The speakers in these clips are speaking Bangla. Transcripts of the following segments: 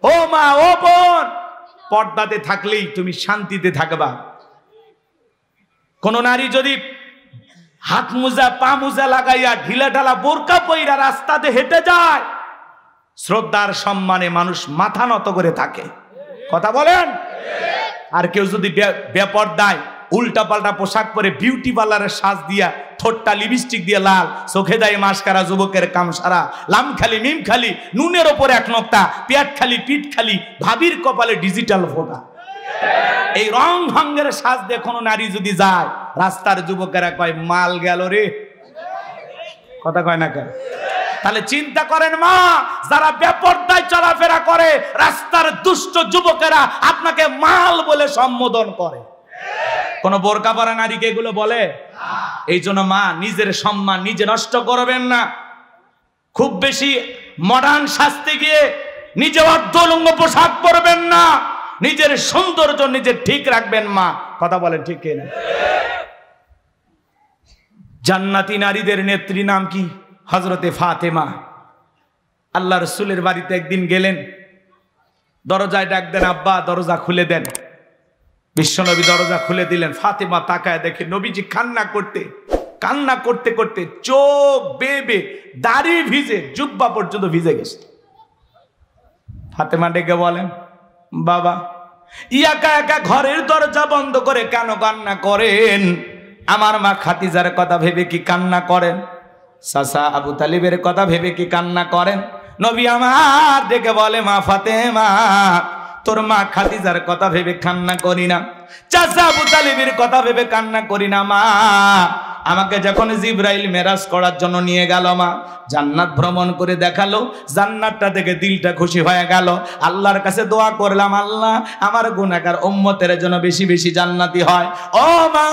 ও মা, ও বোন, পর্দাতে থাকলেই তুমি শান্তিতে থাকবা। কোন নারী যদি হাত মোজা পা মোজা লাগাইয়া ঢিলা ঢালা বোরকা পইরা রাস্তাতে হেঁটে যায়, শ্রদ্ধার সম্মানে মানুষ মাথা নত করে থাকে। কথা বলেন। আর কেউ যদি বেপরদায় উল্টা পাল্টা পোশাক পরে বিউটি পার্লারের সাজ দিয়া, ঠোঁটটা লিপস্টিক দিয়ে লাল, চোখে দেয় মাস্কারা, যুবকের কাম সারা, লাম খালি মিম খালি, নুনের ওপরে এক নোক্তা, পেট খালি পিঠ খালি, ভাবির কপালে ডিজিটাল ফোটা, এই রং ঢঙ্গের সাজ দিয়ে কোনো নারী যদি যায়, রাস্তার যুবকেরা কয় মাল গেল রে। কথা কয় না কেন? তাহলে চিন্তা করেন মা, যারা বেপরদায় চলাফেরা করে, রাস্তার দুষ্ট যুবকেরা আপনাকে মাল বলে সম্বোধন করে। কোন বোরকা পরা নারীকে এগুলো বলে? এই জন্য মা, নিজের সম্মান নিজে নষ্ট করবেন না। খুব বেশি মডার্ন সাজতে গিয়ে নিজে অর্ধলঙ্গ পোশাক পরবেন না। নিজের সৌন্দর্য নিজে ঠিক রাখবেন মা। কথা বলেন ঠিক কিনা? জান্নাতি নারীদের নেত্রী নাম কি? হযরতে ফাতেমা। আল্লাহ রাসূলের বাড়িতে একদিন গেলেন, দরজায় ডাক দেন, আব্বা দরজা খুলে দেন। বিশ্বনবী দরজা খুলে দিলেন। ফাতেমা তাকায় দেখে নবীজি কান্না করতে করতে চোখ বেয়ে দাড়ি ভিজে, জুব্বা পর্যন্ত ভিজে গেছে। ফাতেমা ডেকে বলেন, বাবা একা একা ঘরের দরজা বন্ধ করে কেন কান্না করেন? আমার মা খাদিজার কথা ভেবে কি কান্না করেন? চাচা আবু তালিবের কথা ভেবে কি কান্না করেন? নবী আমার ডেকে বলে, মা ফাতেমা, তোর মা খাদিজার কথা ভেবে কান্না করি না, চাচা আবু তালিবের কথা ভেবে কান্না করি না। মা, আমাকে যখন জিবরাইল মেরাজ করার জন্য নিয়ে গেল, মা জান্নাত ভ্রমণ করে দেখালো, জান্নাতটা দেখে দিলটা খুশি হয়ে গেল। আল্লাহর কাছে দোয়া করলাম, আল্লাহ আমার গুনাহগার উম্মতের জন্য বেশি বেশি জান্নাতি হয়। ও মা,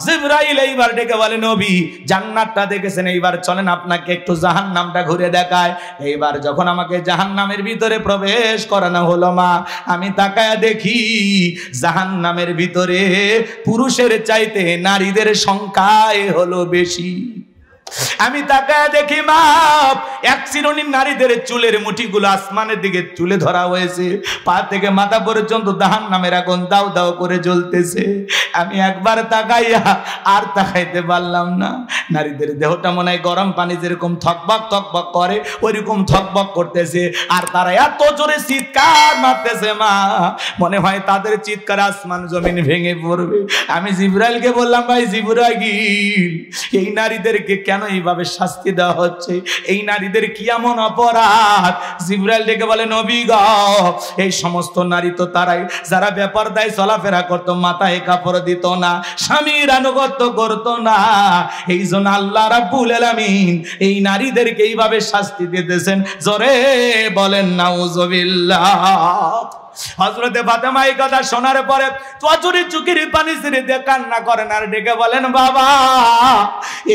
জিবরাইল এইবার ডেকে বলে, নবী জান্নাতটা দেখেছেন, এইবার চলেন আপনাকে একটু জাহান্নামটা ঘুরে দেখায়। এইবার যখন আমাকে জাহান্নামের ভিতরে প্রবেশ করানো হলো, মা আমি তাকায়া দেখি জাহান্নামের ভিতরে পুরুষের চাইতে নারীদের সংখ্যায় হলো বেশি। আমি তাকায় দেখি মা, এক শ্রেণীর নারীদের চুলের মুঠিগুলো আসমানের দিকে তুলে ধরা হয়েছে, পা থেকে মাথা পর্যন্ত জাহান্নামের আগুন দাও দাও করে জ্বলতেছে। আমি একবার তাকাইয়া আর তাকাইতে পারলাম না। নারীদের দেহটা মনে হয় গরম পানি যেরকম থকবক থকবক করে, ওইরকম থকবক করতেছে। আর তারা এত জোরে চিৎকার মারতেছে, মা মনে হয় তাদের চিৎকার আসমান জমিন ভেঙে পড়বে। আমি জিবরাইলকে বললাম, ভাই জিবরাইল, এই নারীদেরকে কেন এইভাবে শাস্তি দেওয়া হচ্ছে? এই নারীদের কি এমন অপরাধ? জিবরাইল ডেকে বলে, নবী গো, এই সমস্ত নারী তো তারাই যারা বেপরদায় চলাফেরা করত, মাথায় কাপড় দিত না, স্বামীর আনুগত্য করত না। এই জন্য আল্লাহ রাব্বুল আলামিন এই নারীদেরকে এইভাবে শাস্তি দিতেছেন। জোরে বলেন নাউজুবিল্লাহ। হযরতে ফাতেমা এই কথা শোনার পরে চোখের চোখের পানি ছেড়ে দিয়ে কান্না করেন আর ডেকে বলেন, বাবা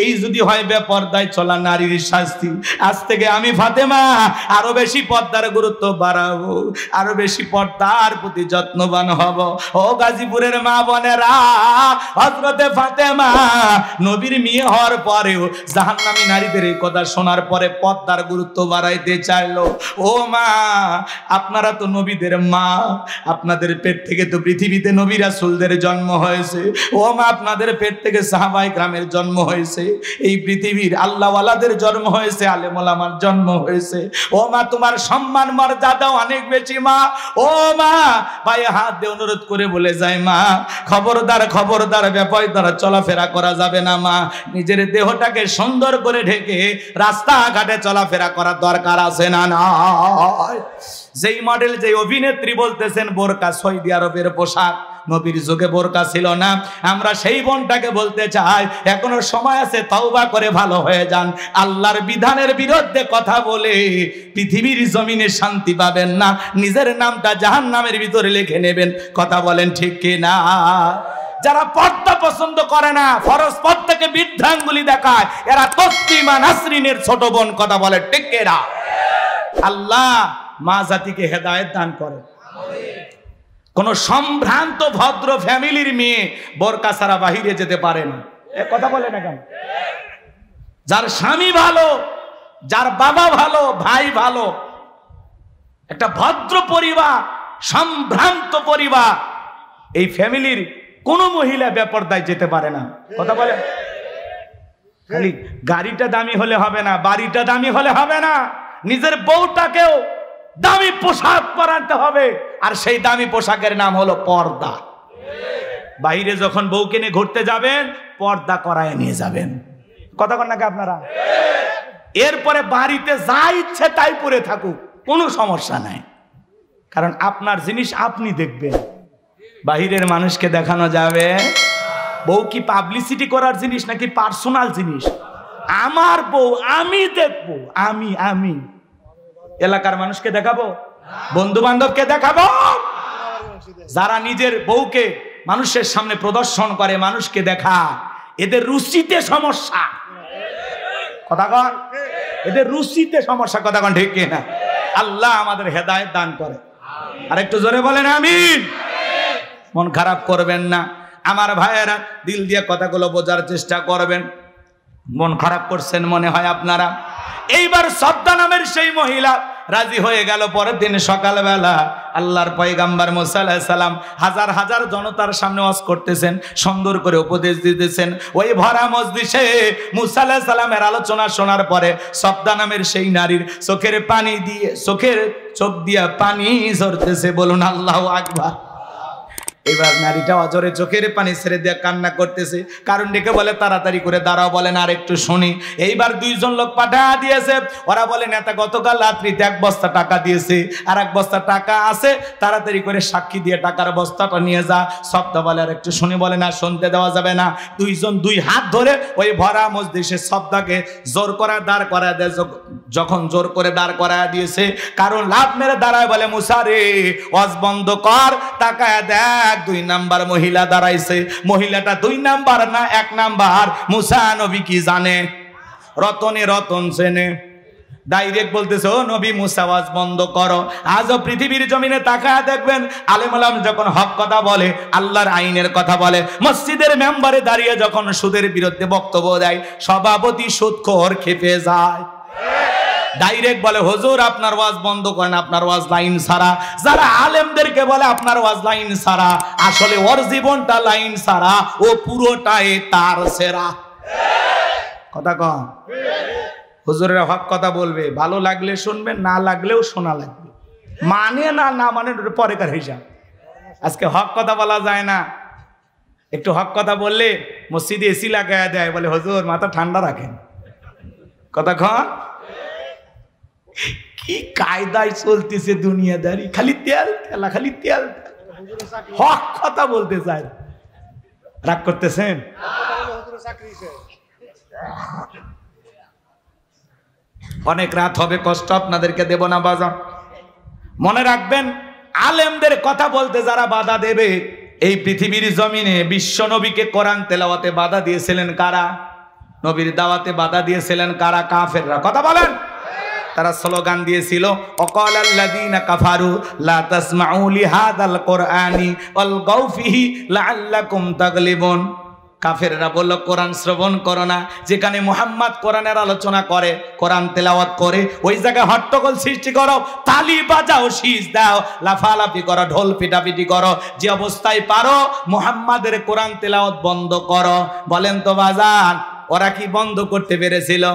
এই যদি হয় বেপরদায় চলা নারীর শাস্তি, আজ থেকে আমি ফাতেমা আরো বেশি পর্দার গুরুত্ব বাড়াবো, আরো বেশি পর্দার প্রতি যত্নবান হব। ও গাজীপুরের মা বোনেরা, হযরতে ফাতেমা নবীর মেয়ে হওয়ার পরেও জাহান্নামী নারীদের এই কথা শোনার পরে পর্দার গুরুত্ব বাড়াইতে চাইলো। ও মা, আপনারা তো নবীদের মা, আপনাদের পেট থেকে তো পৃথিবীতে নবী রাসূলদের জন্ম হয়েছে। ও মা, আপনাদের পেট থেকে সাহাবায়ে কেরামের জন্ম হয়েছে, এই পৃথিবীর আল্লাহওয়ালাদের জন্ম হয়েছে, আলেম ওলামার জন্ম হয়েছে। ও মা, তোমার সম্মান মর্যাদা অনেক বেশি মা। ও মা, পায়ে হাত দিয়ে অনুরোধ করে বলে যায়, মা খবরদার খবরদার বেপরদায় চলাফেরা করা যাবে না। মা নিজের দেহটাকে সুন্দর করে ঢেকে রাস্তাঘাটে চলাফেরা করার দরকার আছে না? নয়। যেই মডেল, যে অভিনেত্রী বলতেছেন বোরকা সৌদি আরবের পোশাক, নবীর যুগে বোরকা ছিল না। আমরা সেই বোনটাকে বলতে চাই, এখনো সময় আছে, তওবা করে ভালো হয়ে যান। আল্লাহর বিধানের বিরুদ্ধে কথা বলে পৃথিবীর জমিনে শান্তি পাবেন না, নিজের নামটা জাহান্নামের ভিতরে লিখে নেবেন। কথা বলেন ঠিক কি না? যারা পর্দা পছন্দ করে না, ফরজ পর্দাকে বৃদ্ধাঙ্গুলি দেখায়, এরা তসলিমা নাসরিনের ছোট বোন। কথা বলে ঠিক কি না? আল্লাহ মা জাতিকে হেদায়েত দান করে। কোন সম্ভ্রান্ত ভদ্র ফ্যামিলির মেয়ে বোরকা ছাড়া বাহিরে যেতে পারে না। এ কথা বলে না কেন? যার স্বামী ভালো, যার বাবা ভালো, ভাই ভালো, একটা ভদ্র পরিবার, সম্ভ্রান্ত পরিবার, এই ফ্যামিলির কোন মহিলা বেপরদায় যেতে পারে না। কথা বলে, খালি গাড়িটা দামি হলে হবে না, বাড়িটা দামি হলে হবে না, নিজের বউটাকেও দামি পোশাক পরাতে হবে, আর সেই দামি পোশাকের নাম হলো পর্দা। বাইরে যখন বউকে নিয়ে ঘুরতে যাবেন, পর্দা করায় নিয়ে যাবেন। কথা কন নাকি আপনারা? এরপরে বাড়িতে যা ইচ্ছে তাই পরে থাকুক, কোনো সমস্যা নাই, কারণ আপনার জিনিস আপনি দেখবেন, বাহিরের মানুষকে দেখানো যাবে। বউ কি পাবলিসিটি করার জিনিস নাকি পার্সোনাল জিনিস? আমার বউ আমি দেখবো, আমি এলাকার মানুষকে দেখাবো, বন্ধু বান্ধবকে দেখাবো? যারা নিজের বউকে মানুষের সামনে প্রদর্শন করে, মানুষকে দেখা, এদের রুচিতে সমস্যা। কথা কন, এদের রুচিতে সমস্যা। কথা কন ঠিক কিনা? আল্লাহ আমাদের হেদায়েত দান করে। আর একটু জোরে বলেন আমিন। মন খারাপ করবেন না আমার ভাইয়েরা, দিল দিয়ে কথাগুলো বোঝার চেষ্টা করবেন। মন খারাপ করছেন মনে হয় আপনারা। এইবার সদ্দা নামের সেই মহিলা রাজি হয়ে গেল। পরের দিন সকালবেলা আল্লাহর পয়গাম্বর মুসা আলাইহিস সালাম হাজার হাজার জনতার সামনে ওয়াজ করতেছেন, সুন্দর করে উপদেশ দিতেছেন। ওই ভরা মজলিসে মুসা আলাইহিস সালামের আলোচনা শোনার পরে সদ্দা নামের সেই নারীর চোখ দিয়ে পানি ঝরতেছে। বলুন আল্লাহু আকবার। এবার নারীটা অজরে চোখের পানি ছেড়ে দিয়ে কান্না করতেছে। কারণ ডেকে বলে তাড়াতাড়ি করে দাঁড়াও, বলেন আর একটু শুনি। এইবার দুইজন লোক পাঠা দিয়েছে। ওরা বলে নেতা গতকাল রাত্রিতে 1 বস্তা টাকা দিয়েছে, আর 1 বস্তা টাকা আছে, তাড়াতাড়ি করে সাক্ষী দিয়ে টাকার বস্তাটা নিয়ে যা। সবটা বলে আর একটু শুনি, বলে না শুনতে দেওয়া যাবে না। দুইজন 2 হাত ধরে ওই ভরা মজলিসে সবটাকে জোর করে দাঁড় করায় দেয়। যখন জোর করে দাঁড় করায় দিয়েছে, কারণ লাভ মেরে দাঁড়ায়, বলে মুসা রে ওয়াজ বন্ধ কর, টাকায় দেখ 2 নাম্বার মহিলা দাঁড়াইছে। মহিলাটা 2 নাম্বার না 1 নাম্বার। মুসা নবী কি জানে? রতনে রতন চেনে। ডাইরেক্ট বলতেছে, ও নবী মুসা ওয়াজ বন্ধ করো। আজও পৃথিবীর জমিনে তাকায় দেখবেন, আলেম ওলামা যখন হক কথা বলে, আল্লাহর আইনের কথা বলে, মসজিদের মেম্বারে দাঁড়িয়ে যখন সুদের বিরুদ্ধে বক্তব্য দেয়, সভাপতি সুদখোর খেপে যায়। ডাইরেক্ট বলে, হুজুর আপনার ওয়াজ বন্ধ করেন, আপনার ওয়াজ লাইন ছাড়া। যারা আলেমদেরকে বলে আপনার ওয়াজ লাইন ছাড়া, আসলে ওর জীবনটা লাইন ছাড়া, ও পুরোটাই তার সেরা। কথা কন। হুজুরের হক কথা বলবে, ভালো লাগলে শুনবেন, না লাগলেও শোনা লাগবে। মানে না মানে পরেকার হিসাব। আজকে হক কথা বলা যায় না। একটু হক কথা বললে মসজিদে এসি লাগায় দেয়, বলে হুজুর মাথা ঠান্ডা রাখেন। কথা কন। কি কায়দায় চলতেছে দুনিয়াদারি, খালি তেল তেলা, খালি তেল। হক কথা বলতে চাই, রাগ করতেছেন? অনেক রাত হবে, কষ্ট আপনাদেরকে দেব না বাজার। মনে রাখবেন, আলেমদের কথা বলতে যারা বাধা দেবে, এই পৃথিবীর জমিনে বিশ্ব নবীকে কোরআন তেলাওয়াতে বাধা দিয়েছিলেন কারা? নবীর দাওয়াতে বাধা দিয়েছিলেন কারা? কাফেররা। কথা বলেন। তারা স্লোগান দিয়েছিল, অকালাল্লাযীনা কাফারু লা তাসমাউ লিহাযাল কুরআনি ওয়ালগাউ ফিহি লাআল্লাকুম তাগলিবুন। কাফেররা বলল, কোরআন শ্রবণ করো না। যেখানে মুহাম্মদ কোরআনের আলোচনা করে, কোরআন তেলাওয়াত করে, ওই জায়গায় হট্টগোল সৃষ্টি করো, তালি বাজাও, শীষ দাও, লাফালাফি করো, ঢোল পিটাপিটি করো, যে অবস্থায় পারো মুহাম্মাদের কোরআন তেলাওয়াত বন্ধ করো। বলেন তো বাজান, ওরা কি বন্ধ করতে পেরেছিল?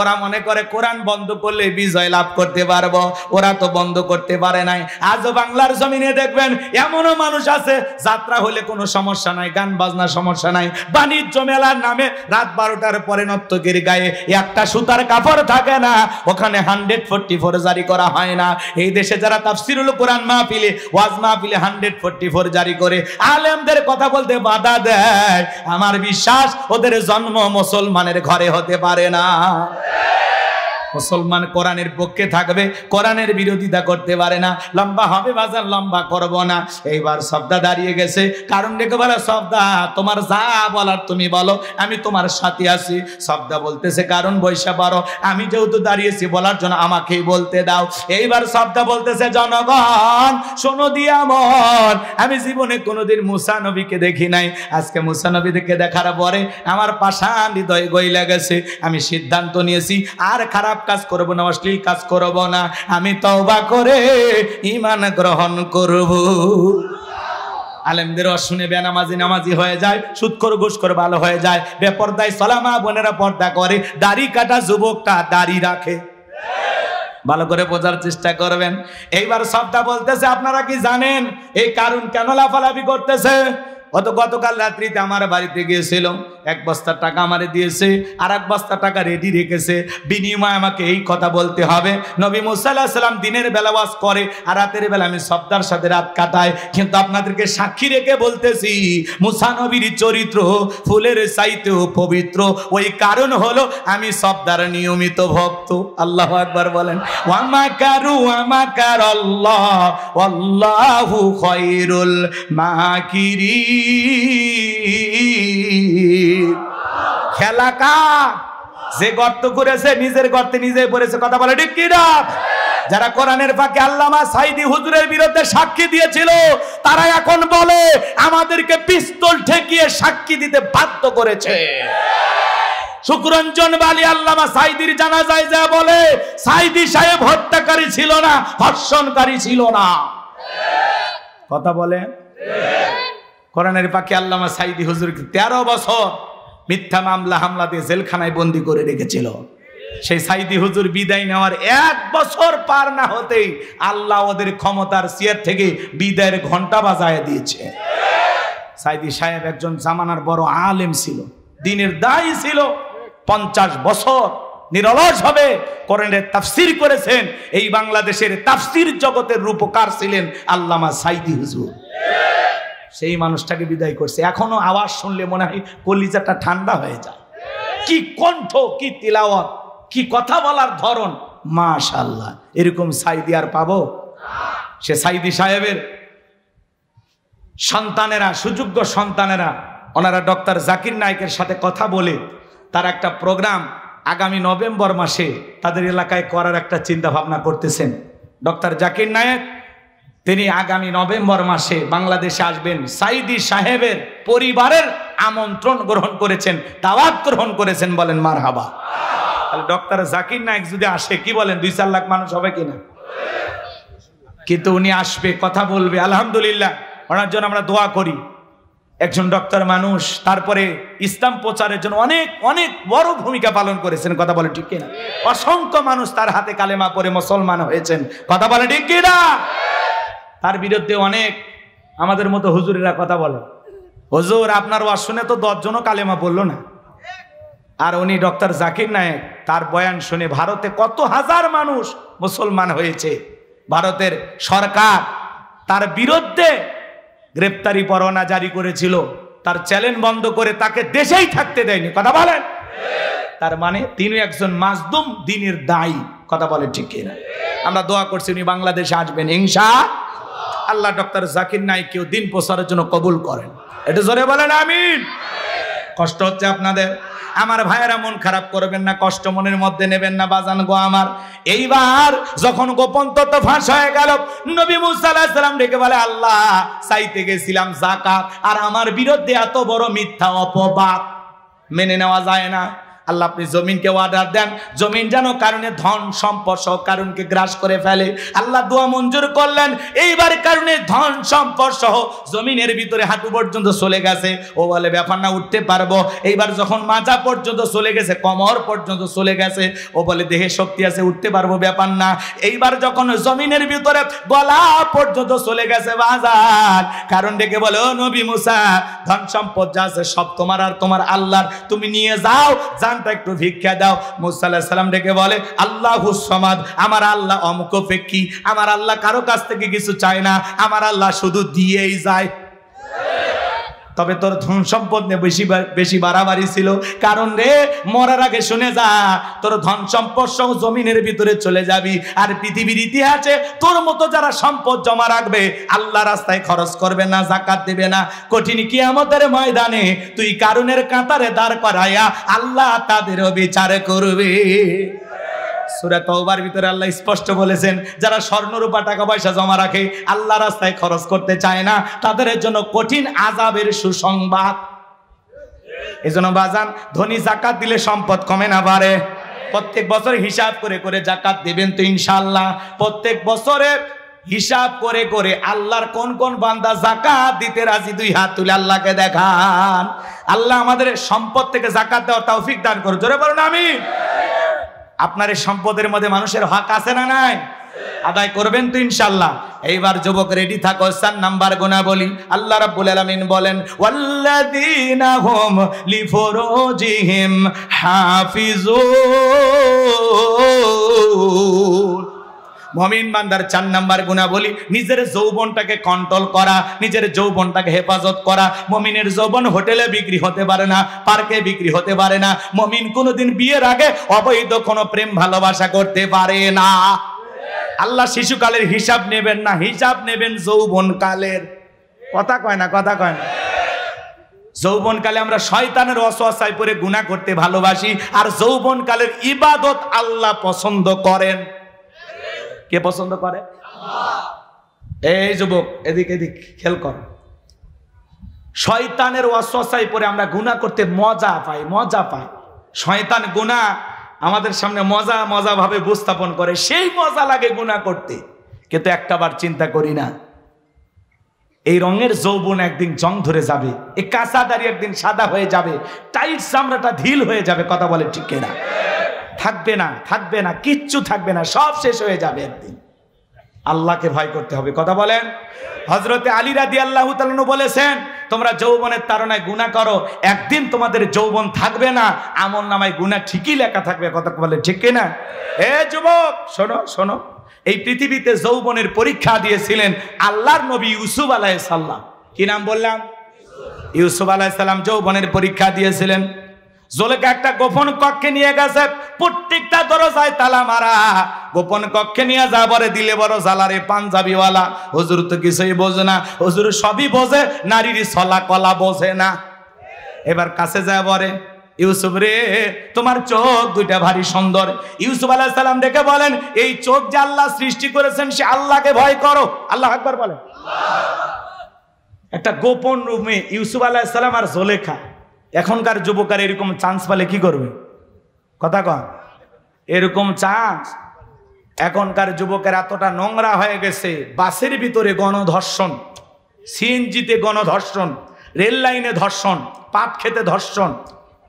ওরা মনে করে কোরআন বন্ধ করলে বিজয় লাভ করতে পারবো, ওরা তো বন্ধ করতে পারে নাই। আজও বাংলার জমিনে দেখবেন এমনও মানুষ আছে, যাত্রা হলে কোনো সমস্যা নাই, গান বাজনা সমস্যা নাই, বাণিজ্য মেলার নামে রাত 12টার পরে নর্তকীর গায়ে একটা সুতার কাপড় থাকে না, ওখানে 144 জারি করা হয় না। এই দেশে যারা তাফসিরুল কোরআন মাহফিলে, ওয়াজ মাহফিলে 144 জারি করে আলেমদের কথা বলতে বাধা দেয়, আমার বিশ্বাস ওদের জন্ম মুসলমানের ঘরে হতে পারে না। মুসলমান কোরআনের পক্ষে থাকবে, কোরআনের বিরোধিতা করতে পারে না। লম্বা হবে বাজার, লম্বা করব না। এইবার সবদা দাঁড়িয়ে গেছে। কারণ ডেকে বলে, সবদা তোমার যা বলার তুমি বলো, আমি তোমার সাথে আছি। সবদা বলতেছে, কারণ বৈশা পারো, আমি যেহেতু দাঁড়িয়েছি বলার জন্য আমাকেই বলতে দাও। এইবার সবদা বলতেছে, জনগণ শোনো দিয়া মন, আমি জীবনে কোনোদিন মুসা নবীকে দেখি নাই। আজকে মুসা নবীকে দেখার পরে আমার পাষাণ হৃদয় গইলা গেছে। আমি সিদ্ধান্ত নিয়েছি আর খারাপ কাজ করব না, অশ্লীল কাজ করব না, আমি তওবা করে ঈমান গ্রহণ করব। আলেমদের শুনে বেনামাজি নামাজি হয়ে যায়, সুদখোর ঘুষখোর ভালো হয়ে যায়, বেপরদায় চলা মা বোনেরা পর্দা করে, দাড়ি কাটা যুবকটা দাড়ি রাখে। ভালো করে বোঝার চেষ্টা করবেন। এইবার সবটা বলতেছে, আপনারা কি জানেন এই কারণ কেন লাফালাফি করতেছে? গতকাল রাত্রিতে আমার বাড়িতে গিয়েছিল, 1 বস্তা টাকা আমারে দিয়েছে, আর 1 বস্তা টাকা রেডি রেখেছে, বিনিময়ে আমাকে এই কথা বলতে হবে। নবী মুসা আলাইহিস সালাম দিনের বেলা ওয়াজ করে, আর রাতের বেলা আমি সবদার সাথে রাত কাটাই। কিন্তু আপনাদেরকে সাক্ষী রেখে বলতেছি, মুসা নবীর চরিত্র ফুলের চাইতেও পবিত্র। ওই কারণ হলো আমি সবদার নিয়মিত ভক্ত। আল্লাহু আকবার বলেন। ওয়া মাকারু ওয়া মাকারাল্লাহ ওয়াল্লাহু খায়রুল মাকিরিন। খেলা কার? যে গর্ত করেছে নিজের গর্তে নিজে পড়েছে। কথা বলে ঠিক কি না? যারা কোরআনের ফাঁকে আল্লামা সাঈদী হুজুরের বিরুদ্ধে সাক্ষী দিয়েছিল, তারা এখন বলে আমাদেরকে পিস্তল ঠেকিয়ে সাক্ষী দিতে বাধ্য করেছে। শুকরঞ্জন বালি আল্লামা সাঈদীর জানাজায় যা বলে, সাঈদী সাহেব হত্যাকারী ছিল না, ধর্ষণকারী ছিল না। কথা বলে কোরআনের পাখি আল্লামা সাঈদী হুজুরকে 13 বছর মিথ্যা মামলা হামলা দিয়ে জেলখানায় বন্দী করে রেখেছিল। সেই সাঈদী হুজুর বিদায় নেওয়ার 1 বছর পার না হতেই আল্লাহ ওদের ক্ষমতার চেয়ার থেকে বিদায়ের ঘন্টা বাজায় দিয়েছে। সাঈদী সাহেব একজন জামানার বড় আলেম ছিল, দ্বীনের দায়ী ছিল। 50 বছর নিরলসভাবে কোরআনের তাফসীর করেছেন। এই বাংলাদেশের তাফসীর জগতের রূপকার ছিলেন আল্লামা সাঈদী হুজুর। সেই মানুষটাকে বিদায় করছে। এখনো আওয়াজ শুনলে মনে হয় কলিজাটা ঠান্ডা হয়ে যায়। কি কণ্ঠ, কি তিলাওয়াত, কি কথা বলার ধরন, মাশাআল্লাহ। এরকম সাঈদী আর পাবো? সে সাঈদী সাহেবের সন্তানেরা, সুযোগ্য সন্তানেরা, ওনারা ডক্টর জাকির নায়েকের সাথে কথা বলে তার একটা প্রোগ্রাম আগামী নভেম্বর মাসে তাদের এলাকায় করার একটা চিন্তা ভাবনা করতেছেন। ডক্টর জাকির নায়েক তিনি আগামী নভেম্বর মাসে বাংলাদেশে আসবেন। সাঈদী সাহেবের পরিবারের আমন্ত্রণ গ্রহণ করেছেন, দাওয়াত গ্রহণ করেছেন। বলেন মারহাবা। তাহলে ডক্টর জাকির নায়েক যদি আসে, কি বলেন 2-4 লাখ মানুষ হবে কিনা? কিন্তু উনি আসবে, কথা বলবে। আলহামদুলিল্লাহ, ওনার জন্য আমরা দোয়া করি। একজন ডক্টর মানুষ, তারপরে ইসলাম প্রচারের জন্য অনেক অনেক বড় ভূমিকা পালন করেছেন। কথা বলে ঠিক কিনা? অসংখ্য মানুষ তার হাতে কালেমা পড়ে মুসলমান হয়েছেন। কথা বলে ঠিক কিনা? তার বিরুদ্ধে অনেক আমাদের মতো হুজুরেরা কথা বলে, হুজুর আপনার ওয়াজ শুনে তো 10 জনও কালেমা পড়লো না। আর উনি ডক্টর জাকির নায়েক, তার বয়ান শুনে ভারতে কত হাজার মানুষ মুসলমান হয়েছে। ভারতের সরকার তার বিরুদ্ধে গ্রেপ্তারি পরোয়ানা জারি করেছিল, তার চ্যানেল বন্ধ করে তাকে দেশেই থাকতে দেয়নি। কথা বলেন। তার মানে তিনি একজন মাজলুম দ্বীনের দায়ী। কথা বলে ঠিক কিনা? আমরা দোয়া করছি উনি বাংলাদেশে আসবেন ইনশাআল্লাহ। ডক্টর জাকির নায়েককেও দিন প্রচারের জন্য কবুল করেন। এটা জোরে বলেন আমিন। কষ্ট হচ্ছে আপনাদের? আমার ভাইয়েরা মন খারাপ করবেন না, কষ্ট মনের মধ্যে নেবেন না বাজান গো আমার। এইবার যখন গোপন তথ্য ফাঁস হয়ে গেল, নবী মুসা আলাইহিস সালাম ডেকে বলে, আল্লাহ চাইতে গেছিলাম যাকাত, আর আমার বিরুদ্ধে এত বড় মিথ্যা অপবাদ মেনে নেওয়া যায় না। আল্লাহ আপনি জমিনকে অর্ডার দেন, জমিন যেন কারণে ধন সম্পদ সহ কারণকে গ্রাস করে ফেলে। আল্লাহ দোয়া মঞ্জুর করলেন। এইবার কারণে ধন সম্পদ সহ জমিনের ভিতরে হাঁটু পর্যন্ত চলে গেছে। ও বলে ব্যাপার না, উঠতে পারবো। এইবার যখন মাজা পর্যন্ত চলে গেছে, কোমর পর্যন্ত চলে গেছে, ও বলে দেহে শক্তি আছে, উঠতে পারবো, ব্যাপার না। এইবার যখন জমিনের ভিতরে গলা পর্যন্ত চলে গেছে বাজার, কারণ ডেকে বলে, ও নবী মুসা, ধন সম্পদ যা আছে সব তোমার আর তোমার আল্লাহর, তুমি নিয়ে যাও, একটু ভিক্ষা দাও। মুসা আলাইহিস সালাম ডেকে বলে, আল্লাহুস সামাদ, আমার আল্লাহ অমুখাপেক্ষী, আমার আল্লাহ কারো কাছ থেকে কিছু চায় না, আমার আল্লাহ শুধু দিয়েই যায়। তবে তোর ধন সম্পদ নিয়ে বেশি বাড়াবাড়ি ছিল। কারণ রে, মরার আগে শুনে যা, তোর ধন সম্পদ সহ জমিনের ভিতরে চলে যাবি। আর পৃথিবীর ইতিহাসে তোর মতো যারা সম্পদ জমা রাখবে, আল্লাহ রাস্তায় খরচ করবে না, যাকাত দিবে না, কঠিন কিয়ামতের ময়দানে তুই কারুনের কাতারে দাঁড় করাইয়া আল্লাহ তাদেরও বিচার করবে। সূরা তাওবার ভিতরে আল্লাহ স্পষ্ট বলেছেন, যারা স্বর্ণ রূপা টাকা পয়সা জমা রাখে, আল্লাহ রাস্তায় খরচ করতে চায় না, তাদের জন্য কঠিন আযাবের সুসংবাদ। এজন্য বাজান, ধনী যাকাত দিলে সম্পদ কমে না বাড়ে? প্রত্যেক বছর হিসাব করে করে যাকাত দেবেন তো ইনশাআল্লাহ? প্রত্যেক বছরে হিসাব করে করে আল্লাহর কোন কোন বান্দা যাকাত দিতে রাজি, দুই হাত তুলে আল্লাহকে দেখান। আল্লাহ আমাদের সম্পদ থেকে যাকাত দেওয়ার তৌফিক দান করুন। জোরে বলুন আমিন। আপনার এই সম্পদের মধ্যে মানুষের হক আছে না নাই? আদায় করবেন তো ইনশাআল্লাহ? এইবার যুবক রেডি থাকো, 4 নাম্বার গুণাবলী আল্লাহ রাব্বুল আলামিন বলেন ওয়াল্লাযীনা হুম লিফুরুজিহিম হাফিজুন। মুমিন বান্দার 4 নাম্বার গুণাবলী নিজের যৌবনটাকে কন্ট্রোল করা, নিজের যৌবনটাকে হেফাজত করা। মুমিনের যৌবন হোটেলে বিক্রি হতে পারে না, পার্কে বিক্রি হতে পারে না। মুমিন কোনোদিন বিয়ের আগে অবৈধ কোনো প্রেম ভালোবাসা করতে পারে না। আল্লাহ শিশুকালের হিসাব নেবেন না, হিসাব নেবেন যৌবনকালের। কথা কয় না, কথা কয় না। যৌবনকালে আমরা শয়তানের ওয়াসওয়াসায় পড়ে গুনাহ করতে ভালোবাসি, আর যৌবনকালের ইবাদত আল্লাহ পছন্দ করেন। কে পছন্দ করে? আল্লাহ। এই যুবক এদিক এদিক খেয়াল কর, শয়তানের ওয়াসওয়াসায় পড়ে আমরা গুনাহ করতে মজা পাই, মজা পাই। শয়তান গুনাহ আমাদের সামনে মজা মজা ভাবে উপস্থাপন করে, সেই মজা লাগে গুনাহ করতে। কিন্তু একটাবার চিন্তা করি না, এই রঙের যৌবন একদিন জং ধরে যাবে, এই কাঁচা দাড়ি একদিন সাদা হয়ে যাবে, টাইট চামড়াটা ঢিল হয়ে যাবে। কথা বলে ঠিক কিনা? থাকবে না, থাকবে না, কিচ্ছু থাকবে না, সব শেষ হয়ে যাবে একদিন। আল্লাহকে ভয় করতে হবে। কথা বলেন। হযরতে আলী রাদিয়াল্লাহু তাআলা আনহু বলেছেন, তোমরা যৌবনের তাড়নায় গুনাহ করো, একদিন তোমাদের যৌবন থাকবে না, আমলনামায় গুনাহ ঠিকই লেখা থাকবে। কথা বলে ঠিক কিনা? এ যুবক শোনো, শোনো, এই পৃথিবীতে যৌবনের পরীক্ষা দিয়েছিলেন আল্লাহর নবী ইউসুফ আলাইহিস সালাম। কি নাম বললাম? ইউসুফ আলাইহিস সালাম যৌবনের পরীক্ষা দিয়েছিলেন। জুলেখা একটা গোপন কক্ষে নিয়ে গেছে, প্রত্যেকটা দরজায় তালা মারা। গোপন কক্ষে নিয়ে যা বরে দিলে বড় জালারে পাঞ্জাবিওয়ালা। হুজুর তো কিছুই বোঝে না, হুজুর সবই বোঝে, নারীর ছলা কলা বোঝে না। এবার কাছে যায় বরে, ইউসুফ রে তোমার চোখ দুইটা ভারী সুন্দর। ইউসুফ আলাইহিস সালাম দেখে বলেন, এই চোখ যে আল্লাহ সৃষ্টি করেছেন সে আল্লাহকে ভয় করো। আল্লাহু আকবার বলেন। একটা গোপন রুমে ইউসুফ আলাইহিস সালাম আর জুলেখা। এখনকার যুবকের এরকম চান্স পেলে কি করবে? কথা কন। এরকম চান্স এখনকার যুবকের এতটা নোংরা হয়ে গেছে, বাসের ভিতরে গণধর্ষণ, সিএনজিতে গণধর্ষণ, রেল লাইনে ধর্ষণ, পাট খেতে ধর্ষণ।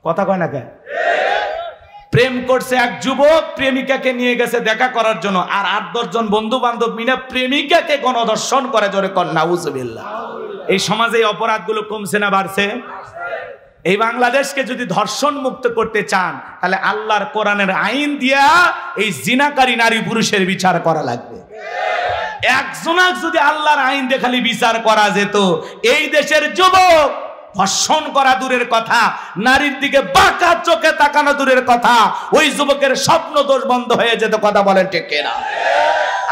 কথা কয় না কেন? প্রেম করছে এক যুবক, প্রেমিকাকে নিয়ে গেছে দেখা করার জন্য, আর 8-10 জন বন্ধু বান্ধব মিলে প্রেমিকাকে গণধর্ষণ করে। জোরে কর নাউজুবিল্লাহ। এই সমাজে অপরাধগুলো কমছে না বাড়ছে? এই বাংলাদেশকে যদি ধর্ষণ মুক্ত করতে চান, তাহলে আল্লাহর কোরআনের আইন দিয়া এই জিনাকারী নারী পুরুষের বিচার করা লাগবে। একজনক যদি আল্লাহর আইন দেখালি বিচার করা যেত, এই দেশের যুবক ধর্ষণ করা দূরের কথা, নারীর দিকে বাঁকা চোখে তাকানো দূরের কথা, ওই যুবকের স্বপ্ন দোষ বন্ধ হয়ে যেত। কথা বলেন ঠিক কিনা?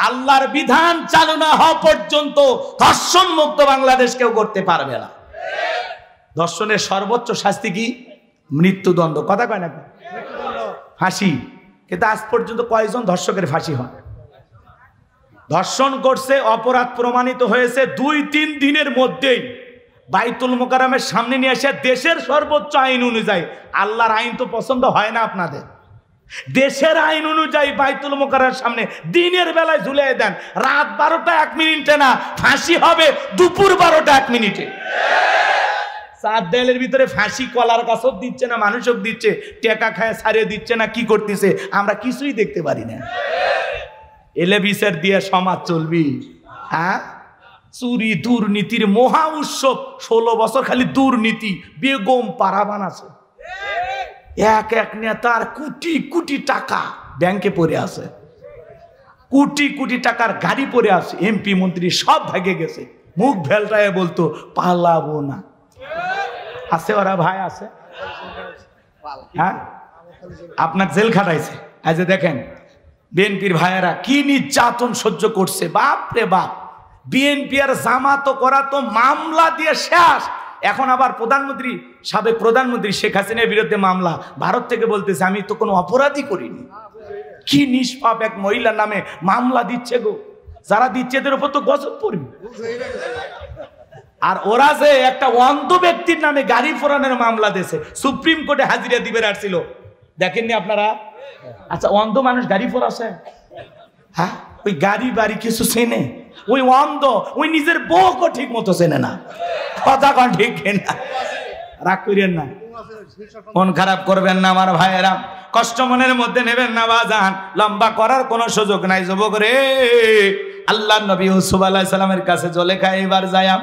আল্লাহর বিধান চালু না হওয়া পর্যন্ত ধর্ষণ মুক্ত বাংলাদেশ কেউ করতে পারবে না। ধর্ষণের সর্বোচ্চ শাস্তি কি? মৃত্যুদণ্ড। কথা কয় না? ফাঁসি। কিন্তু আজ পর্যন্ত কয়জন ধর্ষকের ফাঁসি হয়? ধর্ষণ করছে, অপরাধ প্রমাণিত হয়েছে, 2-3 দিনের মধ্যেই বাইতুল মোকাররমের সামনে নিয়ে এসে দেশের সর্বোচ্চ আইন অনুযায়ী, আল্লাহর আইন তো পছন্দ হয় না আপনাদের, দেশের আইন অনুযায়ী বাইতুল মোকাররমের সামনে দিনের বেলায় ঝুলিয়ে দেন। রাত 12টা 1 মিনিটে না, ফাঁসি হবে দুপুর 12টা 1 মিনিটে। 4 দেয়ালের ভিতরে ফাঁসি কলার গাছও দিচ্ছে না, মানুষও দিচ্ছে, টেকা খায় ছাড়িয়ে দিচ্ছে না, কি করতেছে আমরা কিছুই দেখতে পারি না। এলে বিচার দিয়ে সমাজ চলবি? হ্যাঁ, চুরি দুর্নীতির মহা উৎসব। 16 বছর খালি দুর্নীতি, বেগম পারাবান আছে। এক এক নেতার কোটি কোটি টাকা ব্যাংকে পড়ে আছে, কোটি কোটি টাকার গাড়ি পড়ে আছে, এমপি মন্ত্রী সব ভাগে গেছে। মুখ ভেলটায় বলতো পালাবো না। আছে ওরা ভাই আছে? হ্যাঁ, আপনার জেল খাটাইছে। আজ দেখেন বিএনপির ভাইয়েরা কি নির্যাতন সহ্য করছে, বাপ রে বাপ। বিএনপি আর জামাত করা তো মামলা দিয়ে শেষ। এখন আবার প্রধানমন্ত্রী, সাবেক প্রধানমন্ত্রী শেখ হাসিনার বিরুদ্ধে মামলা। ভারত থেকে বলতেছে আমি তো কোনো অপরাধই করিনি। কি নিষ্পাপ এক মহিলার নামে মামলা দিচ্ছে গো। যারা দিচ্ছে এদের উপর তো গজব পড়বে। আর ওরা যে একটা অন্ধ ব্যক্তির নামে গাড়ি ফোরানোর মামলা দিয়েছে, সুপ্রিম কোর্টে হাজিরা দিবে আসছিল, দেখেননি আপনারা? আচ্ছা, অন্ধ মানুষ গাড়ি পর আসে? হ্যাঁ, ওই গাড়ি বাড়ি কিছু চেনে? ওই অন্ধ ওই নিজের বউকে ঠিক মতো চেনে না। কথা কন ঠিক না? রাগ করেন না, মন খারাপ করবেন না আমার ভাইয়েরা, কষ্ট মনের মধ্যে নেবেন না বাজান। লম্বা করার কোনো সুযোগ নাই যুবক রে। আল্লাহ নবী ইউসুফ আলাইহিস সালামের কাছে জলেখা এবার যায়া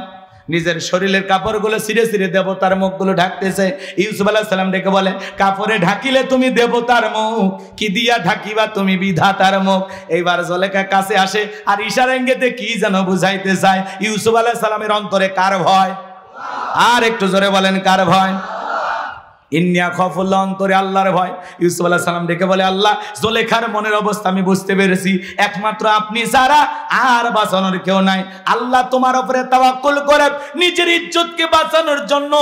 নিজের শরীরের কাপড়গুলো ছিঁড়ে ছিঁড়ে দেবতার মুখগুলো ঢাকতেছে। ইউসুফ আলাইহিস সালাম ডেকে বলে, কাপড়ে ঢাকিলে তুমি দেবতার মুখ, কি দিয়া ঢাকিবা তুমি বিধাতার মুখ। এইবার জলেখা কাছে আসে আর ইশারা ইঙ্গিতে কি যেন বুঝাইতে চায়। ইউসুফ আলাইহিস সালামের অন্তরে কার ভয়? আর একটু জোরে বলেন, কার ভয়? ইন্নিয়া খাফুল্লাহ, অন্তরে আল্লাহর ভয়। ইউসুফ আলাইহিস সালাম ডেকে বলে, আল্লাহ, জুলেখার মনের অবস্থা আমি বুঝতে পেরেছি, একমাত্র আপনি ছাড়া আর বাঁচানোর কেউ নাই। আল্লাহ তোমার উপরে তাওয়াক্কুল করে নিজের ইজ্জতকে বাঁচানোর জন্য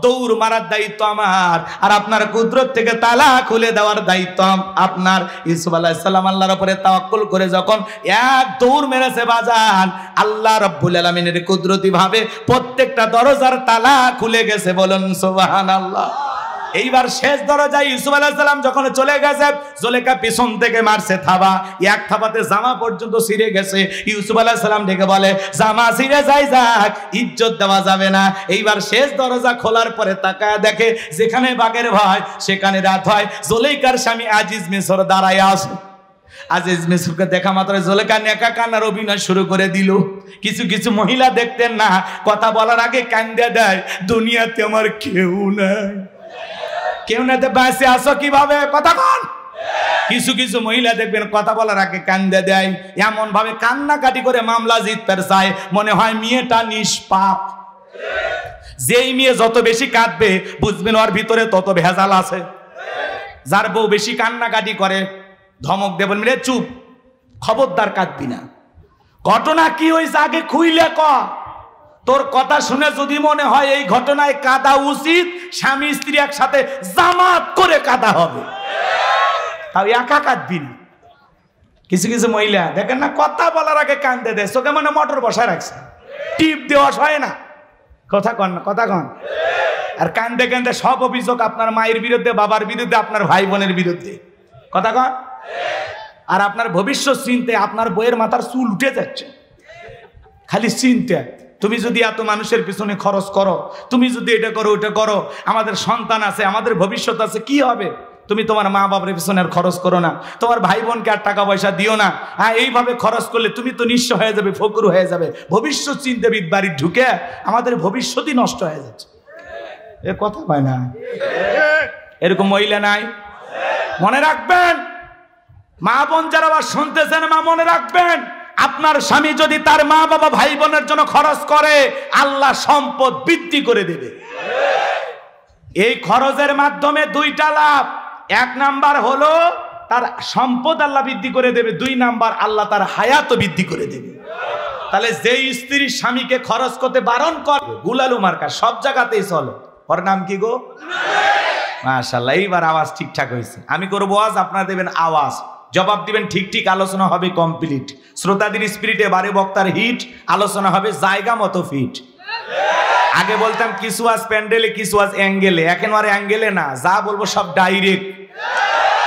দৌড় মারার দায়িত্ব আমার, আর আপনার কুদরত থেকে তালা খুলে দেওয়ার দায়িত্ব আপনার। ইউসুফ আলাইহিস সালাম আল্লাহর উপরে তাওয়াক্কুল করে যখন এক দৌড় মেরেছে বাজান, আল্লাহ রাব্বুল আলামিনের কুদরতি ভাবে প্রত্যেকটা দরজার তালা খুলে গেছে। বলুন সুবহানাল্লাহ। এইবার শেষ দরজায় ইউসুফ আলাইহিস সালাম যখন চলে গেছে, জুলেখা পিছন থেকে মারছে থাবা, এক থাবাতে জামা পর্যন্ত ছিঁড়ে গেছে। ইউসুফ আলাইহিস সালাম ডেকে বলে, জামা ছিঁড়ে যাই যাক, ইজ্জত দেওয়া যাবে না। এইবার শেষ দরজা খোলার পরে তাকায় দেখে যেখানে বাঘের ভয় সেখানে রাত হয়। জুলেখার স্বামী আজিজ মিশর দাঁড়ায় আছে। আজিজ মিশরকে দেখা মাত্র জুলেখা নেকা কান্নার অভিনয় শুরু করে দিল। কিছু কিছু মহিলা দেখতেন না, কথা বলার আগে কান্দে দেয়, দুনিয়াতে আমার কেউ নাই। কেউ না, বাঁচে আসো কিভাবে? কথা বল। কিছু কিছু মহিলা দেখবেন কথা বলার আগে কান্দে দেয়, এমন ভাবে কান্নাকাটি করে মামলা জিততে চায়, মনে হয় মেয়েটা নিষ্পাপ। যেই মেয়ে যত বেশি কাঁদবে বুঝবেন ওর ভিতরে তত ভেজাল আছে। যার বউ বেশি কান্নাকাটি করে ধমক দেবেন, মিলে চুপ, খবরদার কাঁদবি না। ঘটনা কি হয়েছে আগে খুইলে ক। তোর কথা শুনে যদি মনে হয় এই ঘটনায় কাঁদা উচিত, স্বামী স্ত্রী একসাথে জামাত করে কাঁদা হবে, তাও একা কাঁদবি না। কিছু কিছু মহিলা দেখেন না, কথা বলার আগে কান্দে দেয়, চোখে মনে মোটর বসায় রাখছে, টিপ দেওয়া হয় না। কথা কন না, কথা কন। আর কান্দে কান্দে সব অভিযোগ আপনার মায়ের বিরুদ্ধে, বাবার বিরুদ্ধে, আপনার ভাই বোনের বিরুদ্ধে। কথা কন। আর আপনার ভবিষ্যৎ চিন্তে আপনার বইয়ের মাথার চুল উঠে যাচ্ছে, খালি চিন্তা। তুমি যদি এত মানুষের পিছনে খরচ করো, তুমি যদি এটা করো ওটা করো, আমাদের সন্তান আছে, আমাদের ভবিষ্যৎ আছে, কি হবে? তুমি তোমার মা বাবার পিছনে আর খরচ করো না, তোমার ভাই বোনকে আর টাকা পয়সা দিও না। হ্যাঁ, এইভাবে খরচ করলে তুমি তো নিঃস্ব হয়ে যাবে, ফকির হয়ে যাবে। ভবিষ্যৎ চিন্তাবিদ বাড়ি ঢুকে আমাদের ভবিষ্যৎই নষ্ট হয়ে যাচ্ছে। এ কথা হয় না? এরকম মহিলা নাই? মনে রাখবেন, মা বোন যারা আবার শুনতেছেন, মা মনে রাখবেন, আপনার স্বামী যদি তার মা বাবা ভাই বোনের জন্য খরচ করে, আল্লাহ সম্পদ বৃদ্ধি করে দেবে। এই খরচের মাধ্যমে দুইটা লাভ। এক নাম্বার হলো তার সম্পদ আল্লাহ বৃদ্ধি করে দেবে, দুই নাম্বার আল্লাহ তার হায়াত বৃদ্ধি করে দেবে। তাহলে যেই স্ত্রী স্বামীকে খরচ করতে বারণ করে, গুলালু মার্কা সব জায়গাতেই চলে, ওর নাম কি গো? মাশাআল্লাহ, এইবার আওয়াজ ঠিকঠাক হয়েছে। আমি করবো আওয়াজ, আপনারা দেবেন আওয়াজ, জবাব দিবেন ঠিক ঠিক, আলোচনা হবে কমপ্লিট। শ্রোতাদের স্পিরিটে বারে বক্তার হিট, আলোচনা হবে জায়গা মতো ফিট। আগে বলতাম কিছু আজ প্যান্ডেলে, কিছু আজ অ্যাঙ্গেলে, এখন আর অ্যাঙ্গেলে না, যা বলবো সব ডাইরেক্ট।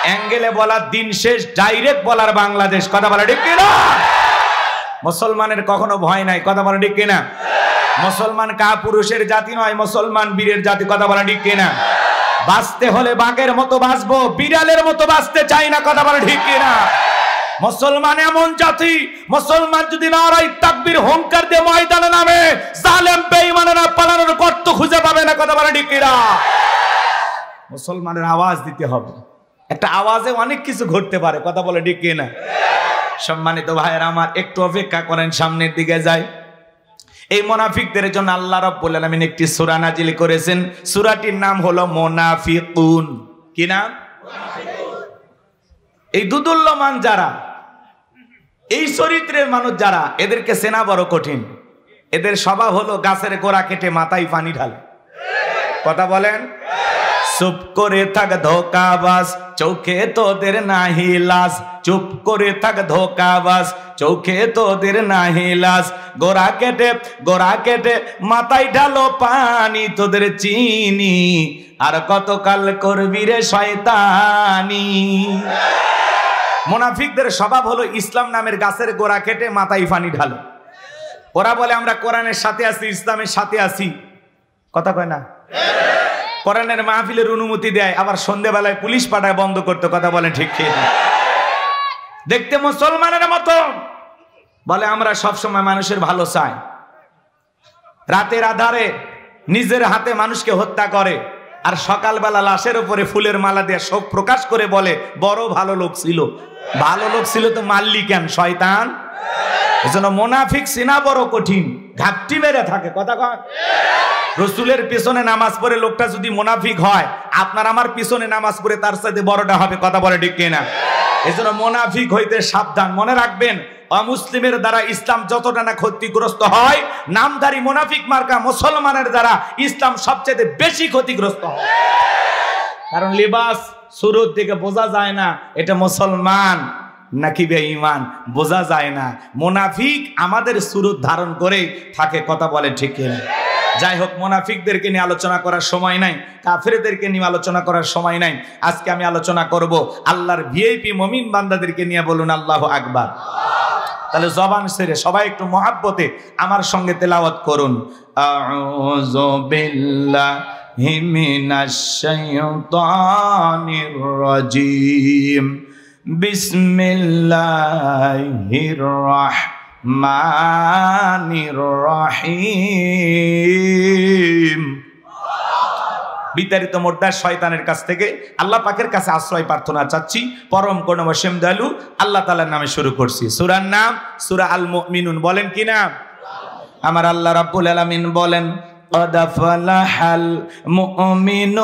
অ্যাঙ্গেলে বলার দিন শেষ, ডাইরেক্ট বলার বাংলাদেশ। কথা বলা ঠিক কিনা? মুসলমানের কখনো ভয় নাই। কথা বলা ঠিক কিনা? মুসলমান কাপুরুষের জাতি নয়, মুসলমান বীরের জাতি। কথা বলা ঠিক কিনা? বাঁচতে হলে বাঘের মতো বাঁচবো, বিড়ালের মতো বাঁচতে চাই না। কথা বলা ঠিক কিনা? মুসলমান এমন জাতি, মুসলমান যদি নারায়ে তাকবীর হুঙ্কার দিয়ে ময়দানে নামে, জালেম বেঈমানেরা পালানোর গর্ত খুঁজে পাবে না। কথা বলা ঠিক কিনা? মুসলমানের আওয়াজ দিতে হবে, একটা আওয়াজে অনেক কিছু ঘটতে পারে। কথা বলে ঠিক কিনা? সম্মানিত ভাইয়েরা আমার, একটু অপেক্ষা করেন, সামনের দিকে যাই। এই মুনাফিকদের জন্য আল্লাহ রাব্বুল আলামিন একটি সূরা নাজিল করেছেন। সূরাটির নাম হলো মুনাফিকুন। কি নাম? এই দুদুল্যমান যারা, এই চরিত্রের মানুষ যারা, এদেরকে চেনা বড় কঠিন। এদের স্বভাব হলো গাছের গোড়া কেটে মাথায় পানি ঢালে। কথা বলেন, চুপ করে থাক ধোকাবাজ, চোখে তোদের নাহি লাজ। চুপ করে থাক ধোকাবাজ, চোখে তোদের নাহি লাজ। গোড়া কেটে মাথায় ঢালো পানি, তোদের চিনি আর কতকাল করবি রে শয়তানি। মুনাফিকদের স্বভাব হলো ইসলাম নামের গাছের গোড়া কেটে মাথায় পানি ঢালো। ওরা বলে আমরা কোরআনের সাথে আছি, ইসলামের সাথে আছি, কথা কয় না? কোরআনের মাহফিলের অনুমতি দেয়, আবার সন্ধ্যেবেলায় পুলিশ পাঠায় বন্ধ করতে, কথা বলেন ঠিক কি? দেখতে মুসলমানের মতো বলে আমরা সবসময় মানুষের ভালো চাই, রাতের আধারে নিজের হাতে মানুষকে হত্যা করে, আর সকালবেলা লাশের উপরে ফুলের মালা দিয়ে শোক প্রকাশ করে বলে বড় ভালো লোক ছিল। ভালো লোক ছিল তো মারলি কেন শয়তান? এজন্য মুনাফিক চেনা বড় কঠিন, ঘাপটি মেরে থাকে, কথা কয়। রসুলের পিছনে নামাজ পড়ে লোকটা যদি মুনাফিক হয়, আপনার আমার পিছনে নামাজ পড়ে তার সাথে বড়টা হবে, কথা বলে ঠিক কিনা? এজন্য মুনাফিক হইতে সাবধান। মনে রাখবেন, অমুসলিমের দ্বারা ইসলাম যতটা না ক্ষতিগ্রস্ত হয়, নামধারী মুনাফিক মার্কা মুসলমানের দ্বারা ইসলাম সবচেয়ে বেশি ক্ষতিগ্রস্ত হয়। কারণ লিবাস শুরুর দিকে বোঝা যায় না এটা মুসলমান নাকি বেঈমান, বোঝা যায় না। মুনাফিক আমাদের সুরত ধারণ করে থাকে, কথা বলে ঠিক কিনা? যাই হোক, মুনাফিকদেরকে নিয়ে আলোচনা করার সময় নাই, কাফেরদেরকে নিয়ে আলোচনা করার সময় নাই। আজকে আমি আলোচনা করব আল্লাহর ভিআইপি মুমিন বান্দাদেরকে নিয়ে। বলুন আল্লাহু আকবার। তাহলে জবান ছেড়ে সবাই একটু মহাব্বতে আমার সঙ্গে তেলাওয়াত করুন। আউযু বিল্লাহি মিনাশ শাইতানির রাজীম। বিসমিল্লাহির রাহমানির রহিম। বিতাড়িত মোর্দার শয়তানের কাছ থেকে আল্লাহ পাকের কাছে আশ্রয় প্রার্থনা চাচ্ছি। পরম করুণাময় দয়ালু আল্লাহ তাআলার নামে শুরু করছি। সূরার নাম সূরা আল মুমিনুন। বলেন কি নাম? আমার আল্লাহ রাব্বুল আলামিন বলেন ক্বাদ ফালাহাল মুমিনুন।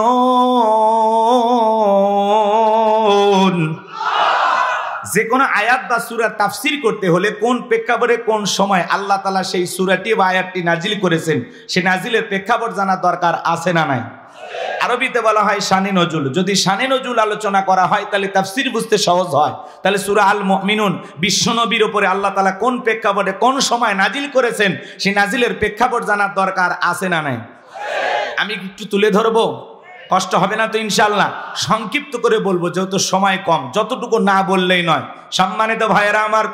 যে কোনো আয়াত বা সূরার তাফসীর করতে হলে কোন প্রেক্ষাপটে কোন সময় আল্লাহ তাআলা সেই সূরাটি বা আয়াতটি নাজিল করেছেন, সে নাজিলের প্রেক্ষাপট জানার দরকার আছে না নাই? আরবিতে বলা হয় শানে নজুল। যদি শানে নজুল আলোচনা করা হয় তাহলে তাফসীর বুঝতে সহজ হয়। তাহলে সূরা আল মুমিনুন বিশ্বনবীর উপরে আল্লাহ তাআলা কোন প্রেক্ষাপটে কোন সময় নাজিল করেছেন, সেই নাজিলের প্রেক্ষাপট জানার দরকার আছে না নাই? আমি একটু তুলে ধরবো, কষ্ট হবে না তো ইনশাআল্লাহ? সংক্ষিপ্ত করে বলবো যেহেতু সময় কম, যতটুকু না বললেই নয়। সম্মানিত ভাইয়েরা আমার,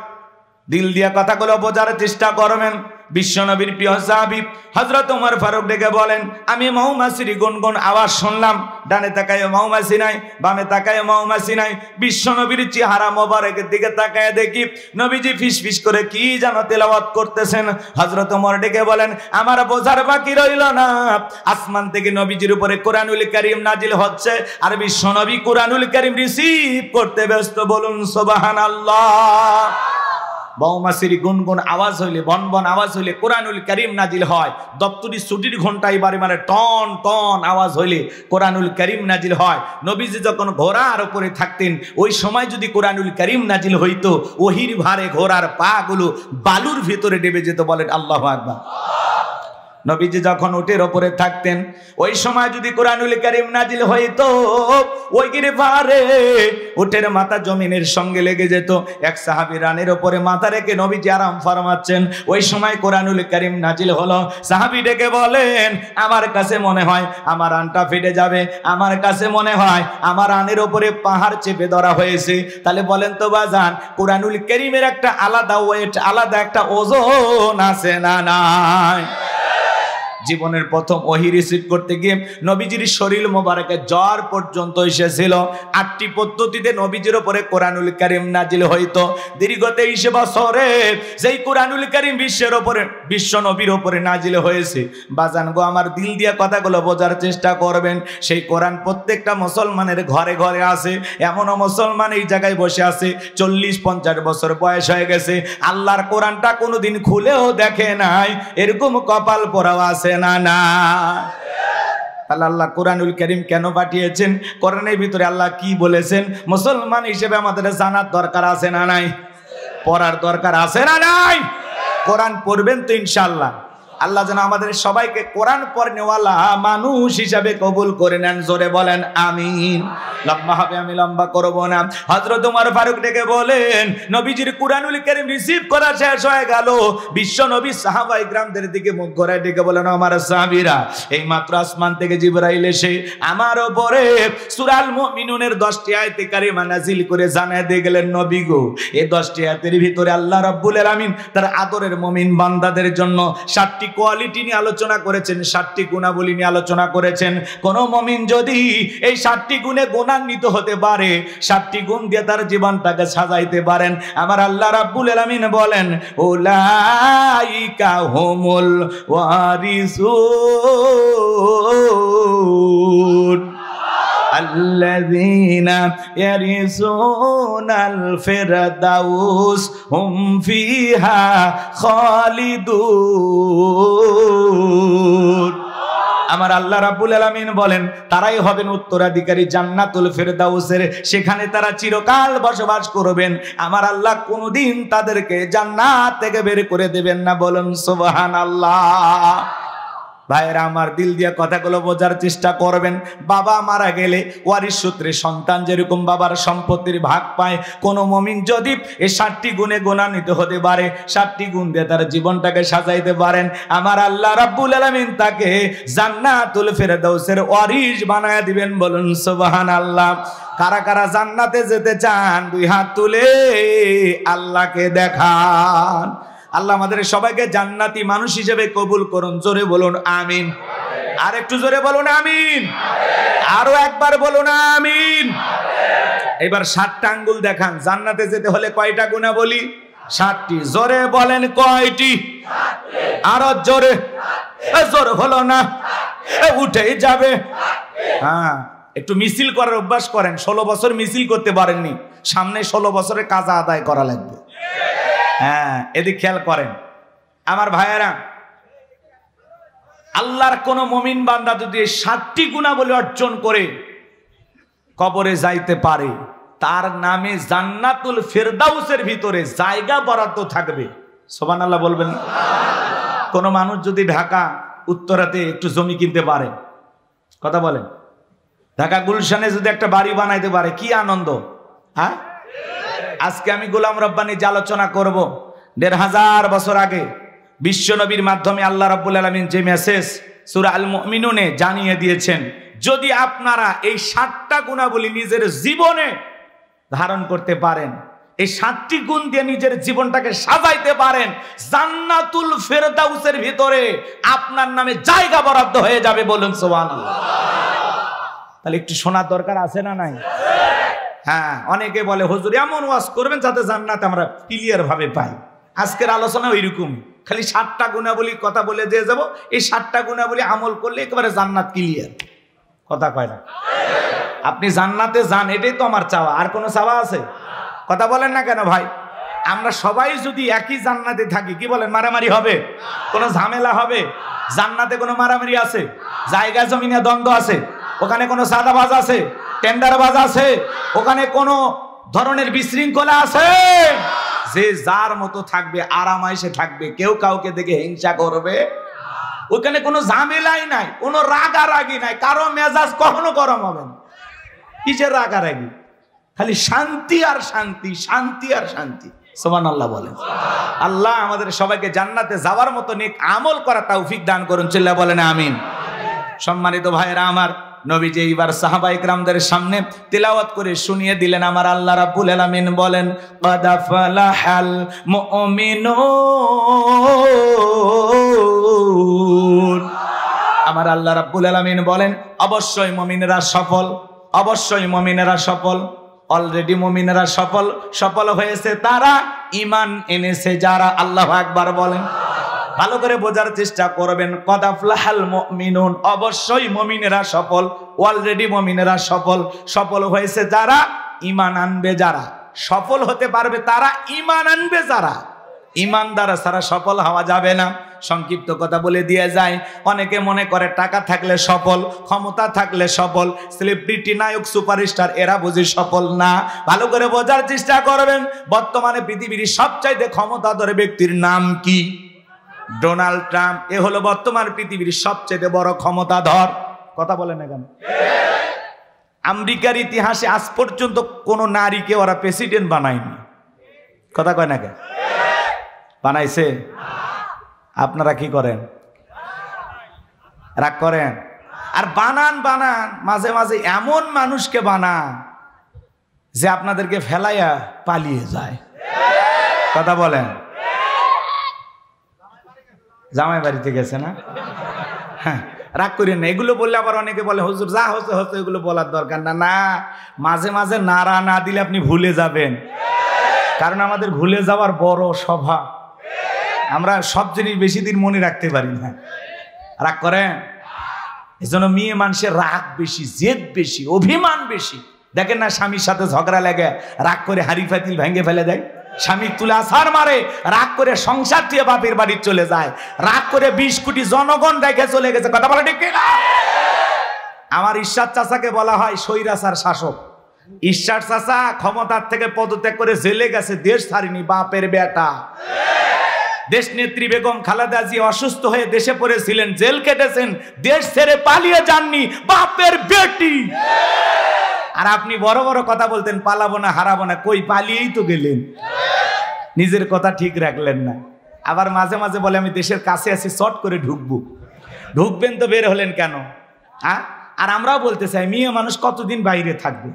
দিল দিয়া কথাগুলো বোঝার চেষ্টা করবেন। বিশ্বনবীর প্রিয় সাহাবী হযরত ওমর ফারুক ডেকে বলেন, আমি মৌমাছির গুনগুন আওয়াজ শুনলাম। ডানে তাকায় মৌমাছি নাই, বামে তাকায় মৌমাছি নাই। বিশ্বনবীর চেহারা মোবারকের দিকে তাকায় দেখি নবীজি ফিসফিস করে কি যেন তেলাওয়াত করতেছেন। হযরত ওমর ডেকে বলেন, আমার বোঝার বাকি রইল না, আসমান থেকে নবীজির উপরে কোরআনুল কারীম নাজিল হচ্ছে, আর বিশ্বনবী কোরআনুল কারীম রিসিভ করতে ব্যস্ত। বলুন সুবহানাল্লাহ। মৌমাছির গুনগুন আওয়াজ হইলে, বনবন আওয়াজ হইলে কোরআনুল কারীম নাজিল হয়। দপ্তরি ছুটির ঘন্টা এবারে মানে টন টন আওয়াজ হইলে কোরআনুল কারীম নাজিল হয়। নবীজি যখন ঘোড়ার উপরে থাকতেন, ওই সময় যদি কোরআনুল কারীম নাজিল হইতো, ওহির ভারে ঘোড়ার পা গুলো বালুর ভিতরে ডেবে যেত। বলেন আল্লাহু আকবার। নবীজি যখন উটের উপরে থাকতেন, ওই সময় যদি কোরআনুল কারীম নাজিল হইতো, ওই ভারে উটের মাথা জমিনের সঙ্গে লেগে যেত। এক সাহাবী রানের উপরে মাথা রেখে নবীজি আরাম ফরমাচ্ছেন, ওই সময় কোরআনুল কারীম নাজিল হলো। সাহাবী ডেকে বলেন, আমার কাছে মনে হয় আমার রানটা ফেটে যাবে, আমার কাছে মনে হয় আমার রানের উপরে পাহাড় চেপে ধরা হয়েছে। তাহলে বলেন তো বাজান, কোরআনুল কারীমের একটা আলাদা ওয়েট, আলাদা একটা ওজন আছে না নাই? জীবনের প্রথম ওহী রিসিভ করতে গিয়ে নবীজির শরীর মোবারকে জ্বর পর্যন্ত এসেছিল। 8টি পদ্ধতিতে নবীজির উপরে কোরআনুল কারীম নাজিল হইতো। দীর্ঘ 23 বছরে যেই কোরআনুল কারীম বিশ্বের উপরে, বিশ্ব নবীর উপরে নাজিল হয়েছে। বাজান গো, আমার দিল দিয়ে কথাগুলো বোঝার চেষ্টা করবেন। সেই কোরআন প্রত্যেকটা মুসলমানের ঘরে ঘরে আছে। এমনও মুসলমান এই জায়গায় বসে আছে 40-50 বছর বয়স হয়ে গেছে, আল্লাহর কোরআনটা কোনোদিন খুলেও দেখে নাই। এরকম কপাল পোড়াও আছে না না? আল্লাহ কোরআনুল কারীম কেন পাঠিয়েছেন, কোরআনের ভিতরে আল্লাহ কি বলেছেন, মুসলমান হিসেবে আমাদের জানার দরকার আছে না নাই? পড়ার দরকার আছে না নাই? কোরআন পড়বেন তো ইনশাআল্লাহ। আল্লাহ যেন আমাদের সবাইকে কোরআন পড়নেওয়ালা মানুষ হিসাবে কবুল করে নেন। জোরে বলেন আমিন। লম্বা হবে, আমি লম্বা করব না। হযরত ওমর ফারুক ডেকে বলেন, নবীজির কুরআনুল কারীম রিসিভ করা শেষ হয়ে গেল। বিশ্ব নবী সাহাবায়ে কিরামদের দিকে মুখ ঘোরায় ডেকে বলেন, আমার সাহাবীরা, এই মাত্র আসমান থেকে জিবরাইল এসে আমার উপরে সূরা আল মুমিনুনের 10টি আয়াতে কারিমা নাযিল করে জানায় দিয়ে গেলেন, নবী গো, এই 10টি আয়াতের ভিতরে আল্লাহ রাব্বুল আলামিন তার আদরের মুমিন বান্দাদের জন্য 7টি কোয়ালিটি নিয়ে আলোচনা করেছেন, 7টি গুণাবলী নিয়ে আলোচনা করেছেন। কোন মুমিন যদি এই 7টি গুণে গুণান্বিত হতে পারে, 7টি গুণ দিয়ে তার জীবনটাকে সাজাইতে পারেন, আমার আল্লাহ রাব্বুল আলামিন বলেন, উলাইকা হুমুল ওয়ারিসুন আল্লাযীনা ইয়ারিসুনাল ফিরদাউস হুম ফিহা খালিদুন। আমার আল্লাহ রাব্বুল আলামিন বলেন, তারাই হবেন উত্তরাধিকারী জান্নাতুল ফিরদাউসের, সেখানে তারা চিরকাল বসবাস করবেন। আমার আল্লাহ কোনোদিন তাদেরকে জান্নাত থেকে বের করে দেবেন না। বলুন সুবহানাল্লাহ। ভাইরা আমার, দিল দিয়ে কথাগুলো বোঝার চেষ্টা করবেন। বাবা মারা গেলে ওয়ারিশ সূত্রে সন্তান যেরকম বাবার সম্পত্তির ভাগ পায়, কোন মুমিন যদি এই 7টি গুণে গুণান্বিত হতে পারে, 7টি গুণ দিয়ে তার জীবনটাকে সাজাইতে পারেন, আমার আল্লাহ রাব্বুল আলামিন তাকে জান্নাতুল ফিরদাউসের ওয়ারিশ বানায় দিবেন। বলুন সুবহানাল্লাহ। কারা কারা জান্নাতে যেতে চান, দুই হাত তুলে আল্লাহকে দেখান। আল্লাহ আমাদের সবাইকে জান্নাতি মানুষ হিসেবে কবুল করুন। জোরে বলুন আমিন। আর একটু জোরে বলুন আমিন। আরো একবার বলুন আমিন। এবার 7টা আঙ্গুল দেখান। জান্নাতে যেতে হলে কয়টা গুণাবলী? 7টি। জোরে বলেন কয়টি? আরো জোরে। জোর হলো না, উঠেই যাবে। হ্যাঁ, একটু মিছিল করার অভ্যাস করেন। 16 বছর মিছিল করতে পারেননি, সামনে 16 বছরের কাজা আদায় করা লাগবে। হ্যাঁ, এদিক খেয়াল করেন আমার ভাইয়েরা। আল্লাহর কোন মুমিন বান্দা যদি 7টি গুণাবলী অর্জন করে কবরে যাইতে পারে, তার নামে জান্নাতুল ফিরদাউসের ভিতরে জায়গা বরাদ্দ থাকবে। সুবহানাল্লাহ বলবেন। কোন মানুষ যদি ঢাকা উত্তরাতে একটু জমি কিনতে পারে, কথা বলেন, ঢাকা গুলশানে যদি একটা বাড়ি বানাইতে পারে, কি আনন্দ। হ্যাঁ, আজকে আমি গোলাম রব্বানী যে আলোচনা করব, 1500 বছর আগে বিশ্ব নবীর মাধ্যমে আল্লাহ রাব্বুল আলামিন যে মেসেজ সূরা আল মুমিনুনে জানিয়ে দিয়েছেন, যদি আপনারা এই 7টা গুণাবলী নিজের জীবনে ধারণ করতে পারেন, এই 7টি গুণ দিয়ে নিজের জীবনটাকে সাজাইতে পারেন, জান্নাতুল ফিরদাউসের ভিতরে আপনার নামে জায়গা বরাদ্দ হয়ে যাবে। বলুন সুবহানাল্লাহ। তাহলে একটু শোনার দরকার আছে না নাই? হ্যাঁ, অনেকে বলে হুজুর এমন ওয়াজ করবেন যাতে জান্নাত আমরা ক্লিয়ার ভাবে পাই। আজকের আলোচনা ওইরকম, খালি 7টা গুণাবলী কথা বলে দিয়ে যাব, এই 7টা গুণাবলী আমল করলে একেবারে জান্নাত ক্লিয়ার। কথা কয় না? আপনি জান্নাতে যান, এটাই তো আমার চাওয়া। আর কোনো চাওয়া আছে? কথা বলেন না কেন ভাই? আমরা সবাই যদি একই জান্নাতে থাকি, কি বলেন, মারামারি হবে? কোনো ঝামেলা হবে? জান্নাতে কোনো মারামারি আছে? জায়গা জমিনে দ্বন্দ্ব আছে? ওখানে কোনো সাদাবাজ আছে? টেন্ডারবাজ আছে? ওখানে কোনো ধরনের বিশৃঙ্খলা আছে? যে যার মতো থাকবে, আরামাইশে থাকবে, কেউ কাউকে দেখে হিংসা করবে। ওখানে কোনো ঝামেলাই নাই, কোনো রাগারাগি নাই, কারো মেজাজ কখনো গরম হবে না। কিসের রাগারাগি? খালি শান্তি আর শান্তি, শান্তি আর শান্তি। সুবহানাল্লাহ বলেন। আল্লাহ আমাদের সবাইকে জান্নাতে যাওয়ার মতো নেক আমল করা তৌফিক দান করুন। চিল্লা বলেন আমিন। সম্মানিত ভাইরা আমার, নবীজি এইবার সাহাবায়ে কিরামদের সামনে তিলাওয়াত করে শুনিয়ে দিলেন। আমার আল্লাহ রাব্বুল আলামিন বলেন, ক্বাদ ফালাহাল মুমিনুন। আমার আল্লাহ রাব্বুল আলামিন বলেন, অবশ্যই মুমিনেরা সফল, অবশ্যই মুমিনেরা সফল। অলরেডি মুমিনেরা সফল, সফল হয়েছে তারা ঈমান এনেছে যারা। আল্লাহু আকবার বলেন। ভালো করে বোঝার চেষ্টা করবেন। ক্বাদ আফলাহাল মুমিনুন, অবশ্যই মুমিনেরা সফল, অলরেডি মুমিনেরা সফল, সফল হয়েছে যারা ঈমান আনবে। যারা সফল হতে পারবে তারা ঈমান আনবে। যারা ঈমানদার ছাড়া সফল হওয়া যাবে না। সংক্ষিপ্ত কথা বলে দিয়ে যায়, অনেকে মনে করে টাকা থাকলে সফল, ক্ষমতা থাকলে সফল, সেলিব্রিটি, নায়ক, সুপারস্টার, এরা বুঝি সফল না। ভালো করে বোঝার চেষ্টা করবেন। বর্তমানে পৃথিবীর সবচাইতে ক্ষমতাধর ব্যক্তির নাম কি? ডোনাল্ড ট্রাম্প এ হলো বর্তমান পৃথিবীর সবচেয়ে বড় ক্ষমতাধর। কথা বলে না কেন? আমেরিকার ইতিহাসে আজ পর্যন্ত কোন নারীকে ওরা প্রেসিডেন্ট বানায়নি। কথা কয় না কেন? বানাইছে? আপনারা কি করেন? রাগ করেন? আর বানান মাঝে মাঝে এমন মানুষকে বানান যে আপনাদেরকে ফেলাইয়া পালিয়ে যায়। কথা বলেন? জামাই বাড়িতে গেছে না? হ্যাঁ, রাগ করেন না। এগুলো বললে আবার অনেকে বলে হুজুর যা হচ্ছে হচ্ছে, এগুলো বলার দরকার না। না, মাঝে মাঝে নাড়া না দিলে আপনি ভুলে যাবেন, কারণ আমাদের ভুলে যাওয়ার বড় স্বভাব। আমরা সব জিনিস বেশি দিন মনে রাখতে পারি না। রাগ করেন? এজন্য মেয়ে মানুষের রাগ বেশি, জেদ বেশি, অভিমান বেশি। দেখেন না, স্বামীর সাথে ঝগড়া লাগে রাগ করে হাড়ি ফাতিল ভেঙে ফেলে দেয়, স্বামী তুলে আছাড় মারে, রাগ করে সংসার থেকে বাপের বাড়ি চলে যায়, রাগ করে 20 কোটি জনগণ রেখে চলে গেছে। কথা বলে ঠিক না? আমার ঈশ্বর চাচাকে বলা হয় স্বৈরাচার শাসক। ঈশ্বর চাচা ক্ষমতার থেকে পদত্যাগ করে জেলে গেছে, দেশ ছাড়েনি, বাপের বেটা। দেশ নেত্রী বেগম খালেদা জিয়া অসুস্থ হয়ে দেশে পড়েছিলেন, জেল কেটেছেন, দেশ ছেড়ে পালিয়ে যাননি, বাপের বেটি। আর আপনি বড় বড় কথা বলতেন পালাবো না, হারাবো না, কই পালিয়েই তো গেলেন, নিজের কথা ঠিক রাখলেন না। আবার মাঝে মাঝে বলে আমি দেশের কাছে আছি, শর্ট করে ঢুকবো। ঢুকবেন তো বের হলেন কেন? আর আমরাও বলতে চাই মেয়ে মানুষ কতদিন বাইরে থাকবে?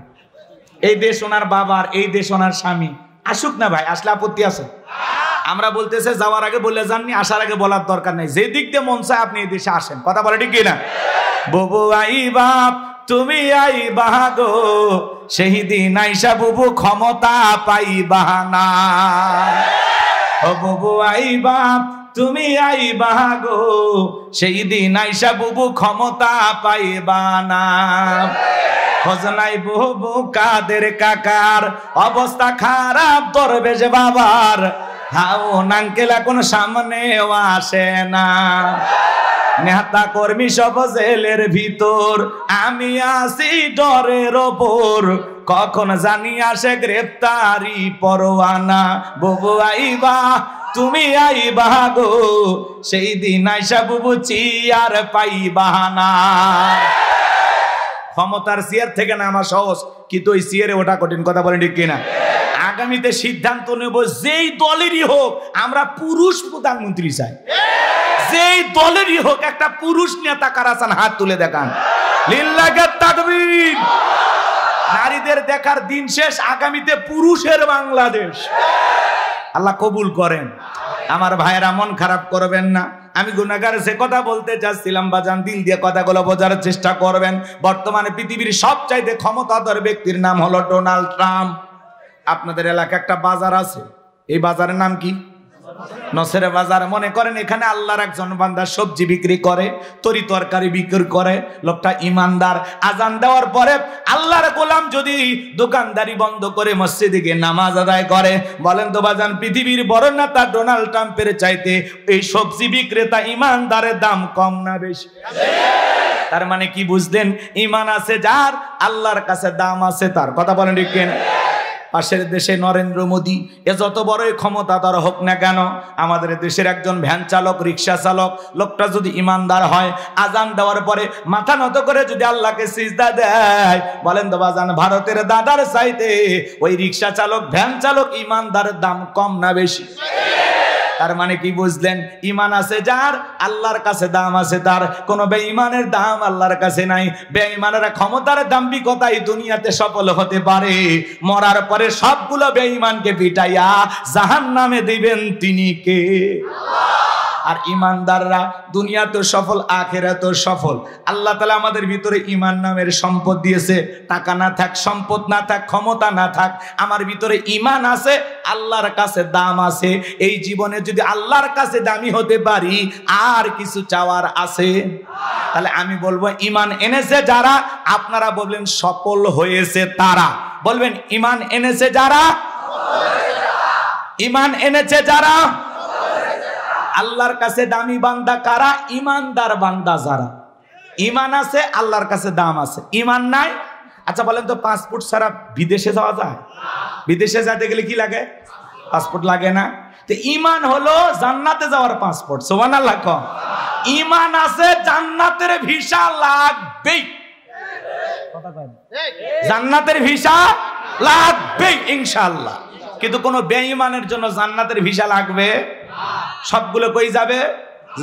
এই দেশ ওনার বাবার, এই দেশ ওনার স্বামী, আসুক না ভাই, আসলে আপত্তি আছে? আমরা বলতে চাই যাওয়ার আগে বলে যাননি, আসার আগে বলার দরকার নেই, যে দিক দিয়ে মন চায় আপনি এই দেশে আসেন। কথা বলে ঠিক না? বুবু আই বাপ তুমি আই বাহাগো, সেই দিন আইসা বুবু ক্ষমতা পাইবা না। ও বুবু আই বাপ তুমি আই বাহাগো, সেই দিন আইসা বুবু ক্ষমতা পাইবা না। খোঁজনাই বুবু কাদের কাকার, অবস্থা খারাপ দরবেশ বাবার, হাও নাঙ্কেল এখন সামনেও আসে না। নেতা কর্মী সব জেলের ভিতর, আমি আসি ডরের ওপর, কখন জানি আসে গ্রেপ্তারি পরোয়ানা। বুবু আইবা তুমি আইবা গো, সেই দিন আইসা বুবু চিয়ার পাইবা না। ক্ষমতার চেয়ার থেকে না আমার সহজ, কিন্তু ওই চেয়ারে ওটা কঠিন। কথা বলেন ঠিক কিনা? আগামীতে সিদ্ধান্ত নেব, যেই দলেরই হোক আমরা পুরুষ প্রধানমন্ত্রী চাই। যেই দলেরই হোক একটা পুরুষ নেতা কারা চান? হাত তুলে দেখান। লিল্লাহে তাকবীর। নারীদের দেখার দিন শেষ, আগামীতে পুরুষের বাংলাদেশ। আল্লাহ কবুল করেন। আমার ভাইয়েরা মন খারাপ করবেন না, আমি গুনাহগার যে কথা বলতে চাচ্ছিলাম বাজান, দিল দিয়ে কথাগুলো বোঝার চেষ্টা করবেন। বর্তমানে পৃথিবীর সবচাইতে ক্ষমতাধর ব্যক্তির নাম হলো ডোনাল্ড ট্রাম্প। আপনাদের এলাকায় একটা বাজার আছে, এই বাজারের নাম কি? নসরে বাজার। মনে করেন এখানে আল্লাহর একজন বান্দা সবজি বিক্রি করে, তরি তরকারি বিক্রি করে, লোকটা ইমানদার। আজান দেওয়ার পরে আল্লাহর গোলাম যদি দোকানদারি বন্ধ করে মসজিদে গিয়ে নামাজ আদায় করে, বলেন তো বাজান পৃথিবীর বড় নেতা ডোনাল্ড ট্রাম্পের চাইতে এই সবজি বিক্রেতা ইমানদারের দাম কম না বেশি? তার মানে কি বুঝলেন? ইমান আছে যার, আল্লাহর কাছে দাম আছে তার। কথা বলেন ঠিক কিনা? পাশের দেশে নরেন্দ্র মোদী, এ যত বড়ই ক্ষমতাধর হোক না কেন, আমাদের দেশের একজন ভ্যান চালক, রিক্সা চালক, লোকটা যদি ইমানদার হয়, আজান দেওয়ার পরে মাথা নত করে যদি আল্লাহকে সিজদা দেয়, বলেন তো বাজান ভারতের দাদার চাইতে ওই রিক্সা চালক, ভ্যান চালক ইমানদারের দাম কম না বেশি? তার মানে কি বুঝলেন? ইমান আছে যার, আল্লাহর কাছে দাম আছে তার। কোন বেঈমানের দাম আল্লাহর কাছে নাই। বেঈমানেরা ক্ষমতার দাম্ভিকতায় দুনিয়াতে সফল হতে পারে, মরার পরে সবগুলো বেঈমানকে পিটাইয়া জাহান্নামে দিবেন তিনি কে? আর ইমানদাররা দুনিয়াতে সফল, আখিরাতে সফল। আল্লাহ তাআলা আমাদের ভিতরে ইমান নামের সম্পদ দিয়েছে। টাকা না থাক, সম্পদ না থাক, ক্ষমতা না থাক, আমার ভিতরে ইমান আছে, আল্লাহর কাছে দাম আছে। এই জীবনে যদি আল্লাহর কাছে দামি হতে পারি, আর কিছু চাওয়ার আছে? তাহলে আমি বলবো ইমান এনেছে যারা, আপনারা বলবেন সফল হয়েছে তারা। বলবেন ইমান এনেছে যারা, ইমান এনেছে যারা। আল্লাহর কাছে দামি বান্দা কারা? ইমানদার বান্দা যারা। ইমান আছে, আল্লাহর কাছে দাম আছে। ইমান নাই, আচ্ছা বলেন তো পাসপোর্ট ছাড়া বিদেশে যাওয়া যায়? বিদেশে যেতে গেলে কি লাগে? পাসপোর্ট লাগে না? তো তো ঈমান হলো জান্নাতে যাওয়ার পাসপোর্ট। সুবহানাল্লাহ কও। ঈমান আছে, জান্নাতের ভিসা লাগবেই। কথা কয় না? জান্নাতের ভিসা লাগবেই ইনশাআল্লাহ। কিন্তু কোন বেঈমানের জন্য জান্নাতের ভিসা লাগবে না, সবগুলো কই যাবে?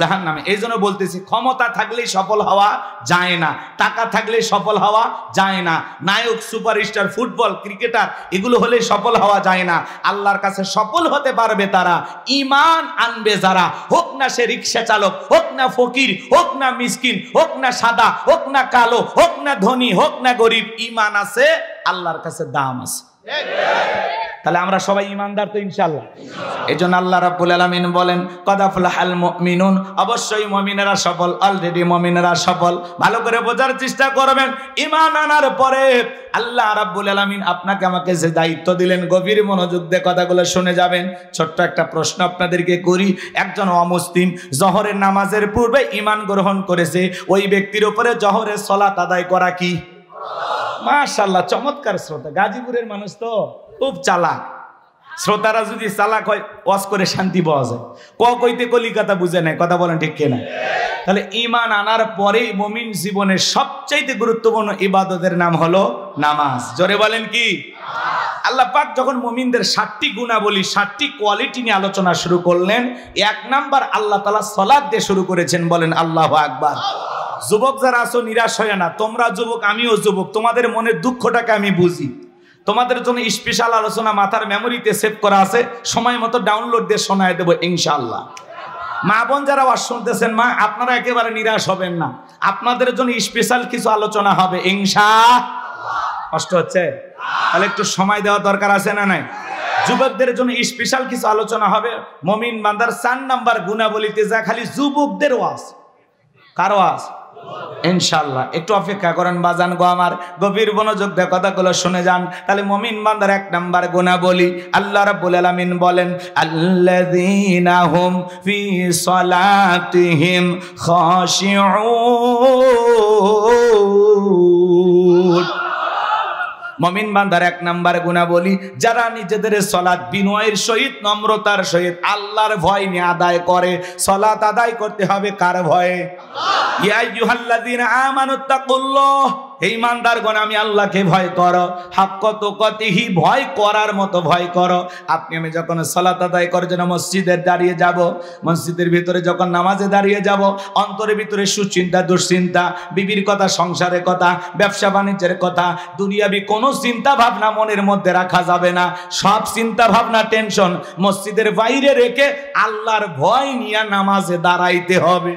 জাহান্নামে। এই জন্য বলতেছি, ক্ষমতা থাকলেই সফল হওয়া যায় না, টাকা থাকলেই সফল হওয়া যায় না, নায়ক, সুপারস্টার, ফুটবল, ক্রিকেটার এগুলো হলে সফল হওয়া যায় না। আল্লাহর কাছে সফল হতে পারবে তারা ঈমান আনবে যারা, হোক না সে রিক্সা চালক, হোক না ফকির, হোক না মিসকিন, হোক না সাদা, হোক না কালো, হোক না ধনী, হোক না গরিব, ঈমান আছে, আল্লাহর কাছে দাম আছে। তাহলে আমরা সবাই ঈমানদার তো ইনশাআল্লাহ। এজন্য আল্লাহ রাব্বুল আলামিন বলেন কদ আফলাহাল মুমিনুন, অবশ্যই মুমিনেরা সফল, অলরেডি মুমিনেরা সফল। ভালো করে বোঝার চেষ্টা করবেন। ঈমান আনার পরে আল্লাহ রাব্বুল আলামিন আপনাকে আমাকে যে দায়িত্ব দিলেন, গভীর মনোযোগ দিয়ে কথাগুলো শুনে যাবেন। ছোট্ট একটা প্রশ্ন আপনাদেরকে করি, একজন অমুসলিম জোহরের নামাজের পূর্বে ঈমান গ্রহণ করেছে, ওই ব্যক্তির উপরে জোহরের সালাত আদায় করা কি? মাশাআল্লাহ, চমৎকার শ্রোতা। গাজীপুরের মানুষ তো খুব চালাক। শ্রোতারা যদি চালাক হয়, ওয়াজ করে শান্তি পাওয়া যায়। কইতে কলিকাতা বুঝে নেয়, কথা বলেন ঠিক কিনা? তাহলে ঈমান আনার পরেই মুমিন জীবনের সবচাইতে গুরুত্বপূর্ণ ইবাদতের নাম হলো নামাজ। জোরে বলেন কি? আল্লাহ পাক যখন মুমিনদের 7টি গুণাবলী, 7টি কোয়ালিটি নিয়ে আলোচনা শুরু করলেন, 1 নাম্বার আল্লাহ তাআলা সালাত দিয়ে শুরু করেছেন। বলেন আল্লাহু আকবার। যুবক যারা আছো নিরাশ হয় না, তোমরা যুবক, আমিও যুবক, তোমাদের মনের দুঃখটাকে আমি বুঝি। তোমাদের জন্য স্পেশাল আলোচনা মাথার মেমোরিতে সেভ করা আছে, সময় মতো ডাউনলোড দিয়ে শোনায় দেবো ইনশাআল্লাহ। মা বোন যারা ওয়াজ শুনতেছেন, মা আপনারা একেবারে নিরাশ হবেন না, আপনাদের জন্য স্পেশাল কিছু আলোচনা হবে ইনশাআল্লাহ। কষ্ট হচ্ছে? তাহলে একটু সময় দেওয়া দরকার আছে না নাই? যুবকদের জন্য স্পেশাল কিছু আলোচনা হবে। মুমিন বান্দার 4 নাম্বার গুণাবলীতে যা খালি যুবকদের ওয়াজ। কার ওয়াজ? ইনশাআল্লাহ। একটু অপেক্ষা করেন বাজান গো আমার, গভীর মনোযোগ দিয়ে কথাগুলো শুনে যান। তাহলে মুমিন বান্দার 1 নাম্বার গুণাবলী, আল্লাহ রাব্বুল আলামিন বলেন আল্লাযীনা হুম ফি সালাতিহিম খাশিউন। মুমিন বান্দার 1 নাম্বার গুণাবলী, যারা নিজেদের সালাত বিনয়ের সহিত, নম্রতার সহিত, আল্লাহর ভয় নিয়ে আদায় করে। সালাত আদায় করতে হবে কার ভয়ে? ইয়া আইয়ুহাল্লাযীনা আমানুত্তাকুল্লাহ, হে ঈমানদারগণ আমি আল্লাহকে ভয় করো, হাক্কা তুকাতিহি, ভয় করার মতো ভয় করো। আপনি আমি যখন সালাত আদায় করার জন্য মসজিদে দাঁড়িয়ে যাব, মসজিদের ভিতরে যখন নামাজে দাঁড়িয়ে যাব, অন্তরের ভিতরে সুচিন্তা, দুশ্চিন্তা, বিবির কথা, সংসারের কথা, ব্যবসা বাণিজ্যের কথা, দুনিয়াবি কোনো চিন্তা ভাবনা মনের মধ্যে রাখা যাবে না। সব চিন্তা ভাবনা, টেনশন মসজিদের বাইরে রেখে আল্লাহর ভয় নিয়ে নামাজে দাঁড়াইতে হবে।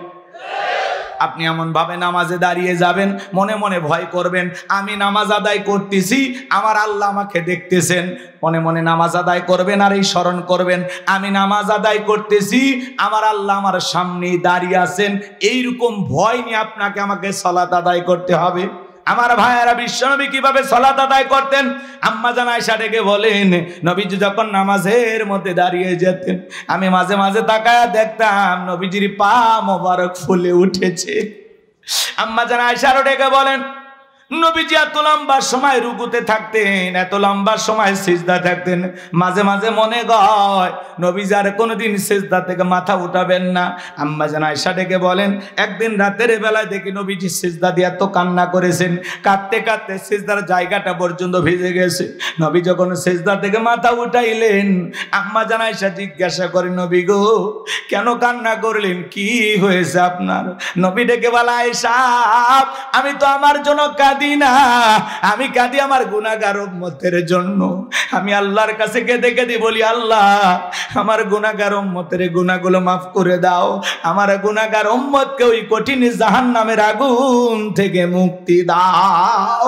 আপনি এমন ভাবে নামাজে দাঁড়িয়ে যাবেন, মনে মনে ভয় করবেন, আমি নামাজ আদায় করতেছি, আমার আল্লাহ আমাকে দেখতেছেন। মনে মনে নামাজ আদায় করবেন আর এই স্মরণ করবেন, আমি নামাজ আদায় করতেছি, আমার আল্লাহ আমার সামনেই দাঁড়িয়ে আছেন। এইরকম ভয় নিয়ে আপনাকে আমাকে সালাত আদায় করতে হবে। আমার ভাইয়েরা, বিশ্বনবী কিভাবে সালাত আদায় করতেন? আম্মা জান আয়েশা ডেকে বলেন, নবীজি যখন নামাজের মধ্যে দাঁড়িয়ে যেতেন, আমি মাঝে মাঝে তাকায় দেখতাম নবীজির পা মোবারক ফুলে উঠেছে। আম্মা জান আয়েশা ডেকে বলেন, নবীজি এত লম্বা সময় রুকুতে থাকতেন, এত লম্বা সময় সিজদা থাকতেন, মাঝে মাঝে মনে হয় নবীজি আর কোনোদিন সিজদা থেকে মাথা উঠাবেন না। আম্মা জান আয়েশা ডেকে বলেন, একদিন রাতের বেলায় দেখি নবীজি সিজদা দিয়ে এত কান্না করেছেন, কাঁদতে কাঁদতে সিজদার জায়গাটা পর্যন্ত ভিজে গেছে। নবী যখন সিজদা থেকে মাথা উঠাইলেন, আম্মা জান আয়েশা জিজ্ঞাসা করে, নবী গো কেন কান্না করলেন, কি হয়েছে আপনার? নবী ডেকে বলে, আয়েশা আমি তো আমার জন্য কাঁদি না, আমি কাঁদি আমার গুনাহগার উম্মতের জন্য। আমি আল্লাহর কাছে কেঁদে কেঁদে বলি, আল্লাহ আমার গুনাহগার উম্মতের গুনাহগুলো মাফ করে দাও, আমার গুনাহগার উম্মতকে ওই কঠিন জাহান্নামের আগুন থেকে মুক্তি দাও।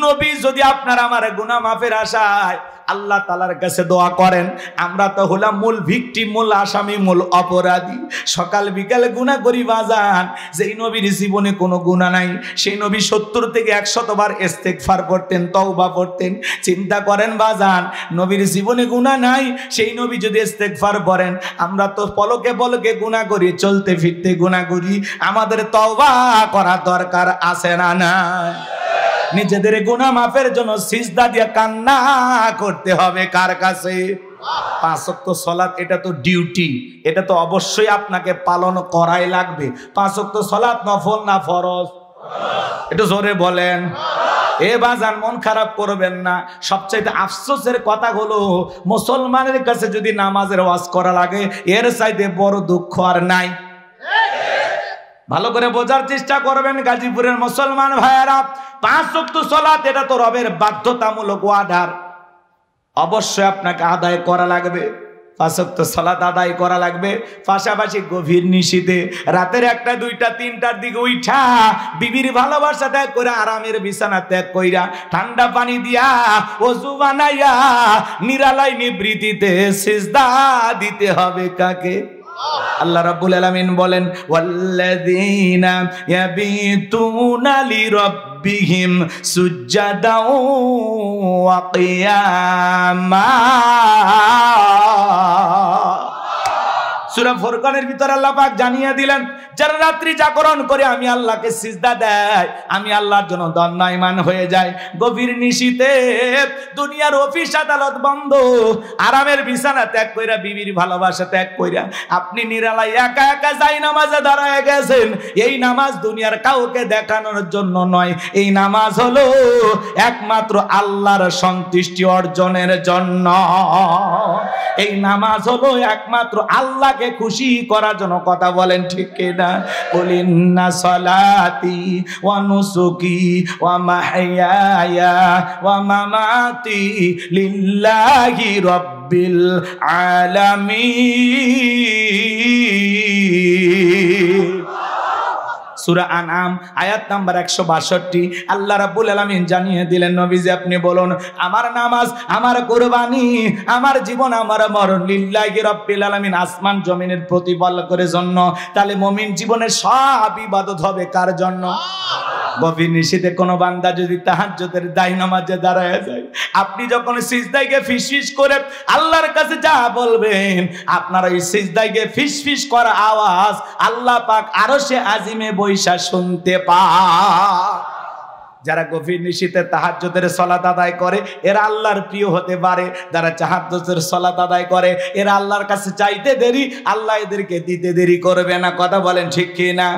নবী যদি আপনার আমার গুনাহ মাফের আশায় আল্লাহ তাআলার কাছে দোয়া করেন, আমরা তো হলাম মূল ভিকটিম, মূল আসামি, মূল অপরাধী। সকাল বিকাল গুনাহ করি বাজান। যেই নবীর জীবনে কোনো গুনাহ নাই, সেই নবী 70 থেকে 100 বার ইস্তেগফার করতেন, তওবা করতেন। চিন্তা করেন বাজান, নবীর জীবনে গুনাহ নাই, সেই নবী যদি ইস্তেগফার করেন, আমরা তো পলকে পলকে গুনাহ করি, চলতে ফিরতে গুনাহ করি। আমাদের তওবা করা দরকার আছে না নাই? নিজেদের গুনাহ মাফের জন্য সিজদা দিয়ে কান্না করতে হবে কার কাছে? 5 ওয়াক্ত সালাত এটা তো ডিউটি, এটা তো অবশ্যই আপনাকে পালন করাই লাগবে। 5 ওয়াক্ত সালাত নফল না ফরজ? একটু জোরে বলেন। এ বাজান মন খারাপ করবেন না। সবচাইতে আফসোসের কথা হলো মুসলমানের কাছে যদি নামাজের ওয়াজ করা লাগে এর চাইতে বড় দুঃখ আর নাই। ভালো করে বোঝার চেষ্টা করবেন গাজীপুরের মুসলমান ভাইয়েরা, 5 ওয়াক্ত সালাত এটা তো রবের বাধ্যতামূলক অর্ডার, অবশ্যই আপনাকে আদায় করা লাগবে। 5 ওয়াক্ত সালাত আদায় করা লাগবে। পাশাপাশি গভীর নিশীথে রাতের 1টা 2টা 3টার দিকে উঠা বিবির ভালোবাসা ত্যাগ করে আরামের বিছানা ত্যাগ কইরা ঠান্ডা পানি দিয়া ওযু বানাইয়া নিরালাই নিবৃত্তিতে সিজদা দিতে হবে কাকে? আল্লাহ রাব্বুল আলামিন বলেন ওয়াল্লাযীনা ইয়াবিতুনা লিরাব্বিহিম সুজদাও ওয়া কিয়ামা। সূরা ফুরকানের ভিতর আল্লাহ পাক জানিয়ে দিলেন যারা রাত্রি জাগরণ করে আমি আল্লাহকে সিজদা দেয়, আমি আল্লাহর জন্য দণ্ডায়মান হয়ে যায়। গভীর নিশীথে দুনিয়ার অফিস আদালত বন্ধ, আরামের বিছানা ত্যাগ কইরা বিবির ভালোবাসা ত্যাগ কইরা আপনি নিরালাই একা একা যাই নামাজে দাঁড়ায় গেছেন। এই নামাজ দুনিয়ার কাউকে দেখানোর জন্য নয়, এই নামাজ হলো একমাত্র আল্লাহর সন্তুষ্টি অর্জনের জন্য। এই নামাজ হলো একমাত্র আল্লাহকে খুশি করার জন্য। কথা বলেন ঠিক কিনা? কুলিন্না সালাতি ওয়া নুসুকি ওয়া মাহইয়ায়া ওয়া মামাতি লিল্লাহি রাব্বিল আলামিন। সূরা আনআম আয়াত নাম্বার 162 আল্লাহ রাব্বুল আলামিন জানিয়ে দিলেন নবীজি আপনি বলুন আমার নামাজ, আমার কুরবানি, আমার জীবন, আমার মরণ লিল্লাহি রাব্বিল আলামিন, আসমান জমিনের প্রতিপাল করে জন্য। তাহলে মুমিন জীবনের সব ইবাদত হবে কার জন্য? গভীর নিশীথে কোনো বান্দা যদি তাহাজ্জুদের দায় নামাজে দাঁড়ায় যায়, আপনি যখন সিজদায় গিয়ে ফিসফিস করে আল্লাহর কাছে যা বলবেন, আপনার ওই সিজদায় গিয়ে ফিসফিস করা আওয়াজ আল্লাহ পাক আরশে আজিমে বৈশা শুনতে পায়। যারা গভীর নিশীথে তাহাজ্জুদের সালাত আদায় করে এরা আল্লাহর প্রিয় হতে পারে। যারা তাহাজ্জুদের সালাত আদায় করে এরা আল্লাহর কাছে চাইতে দেরি, আল্লাহ এদেরকে দিতে দেরি করবে না। কথা বলেন ঠিক কি না?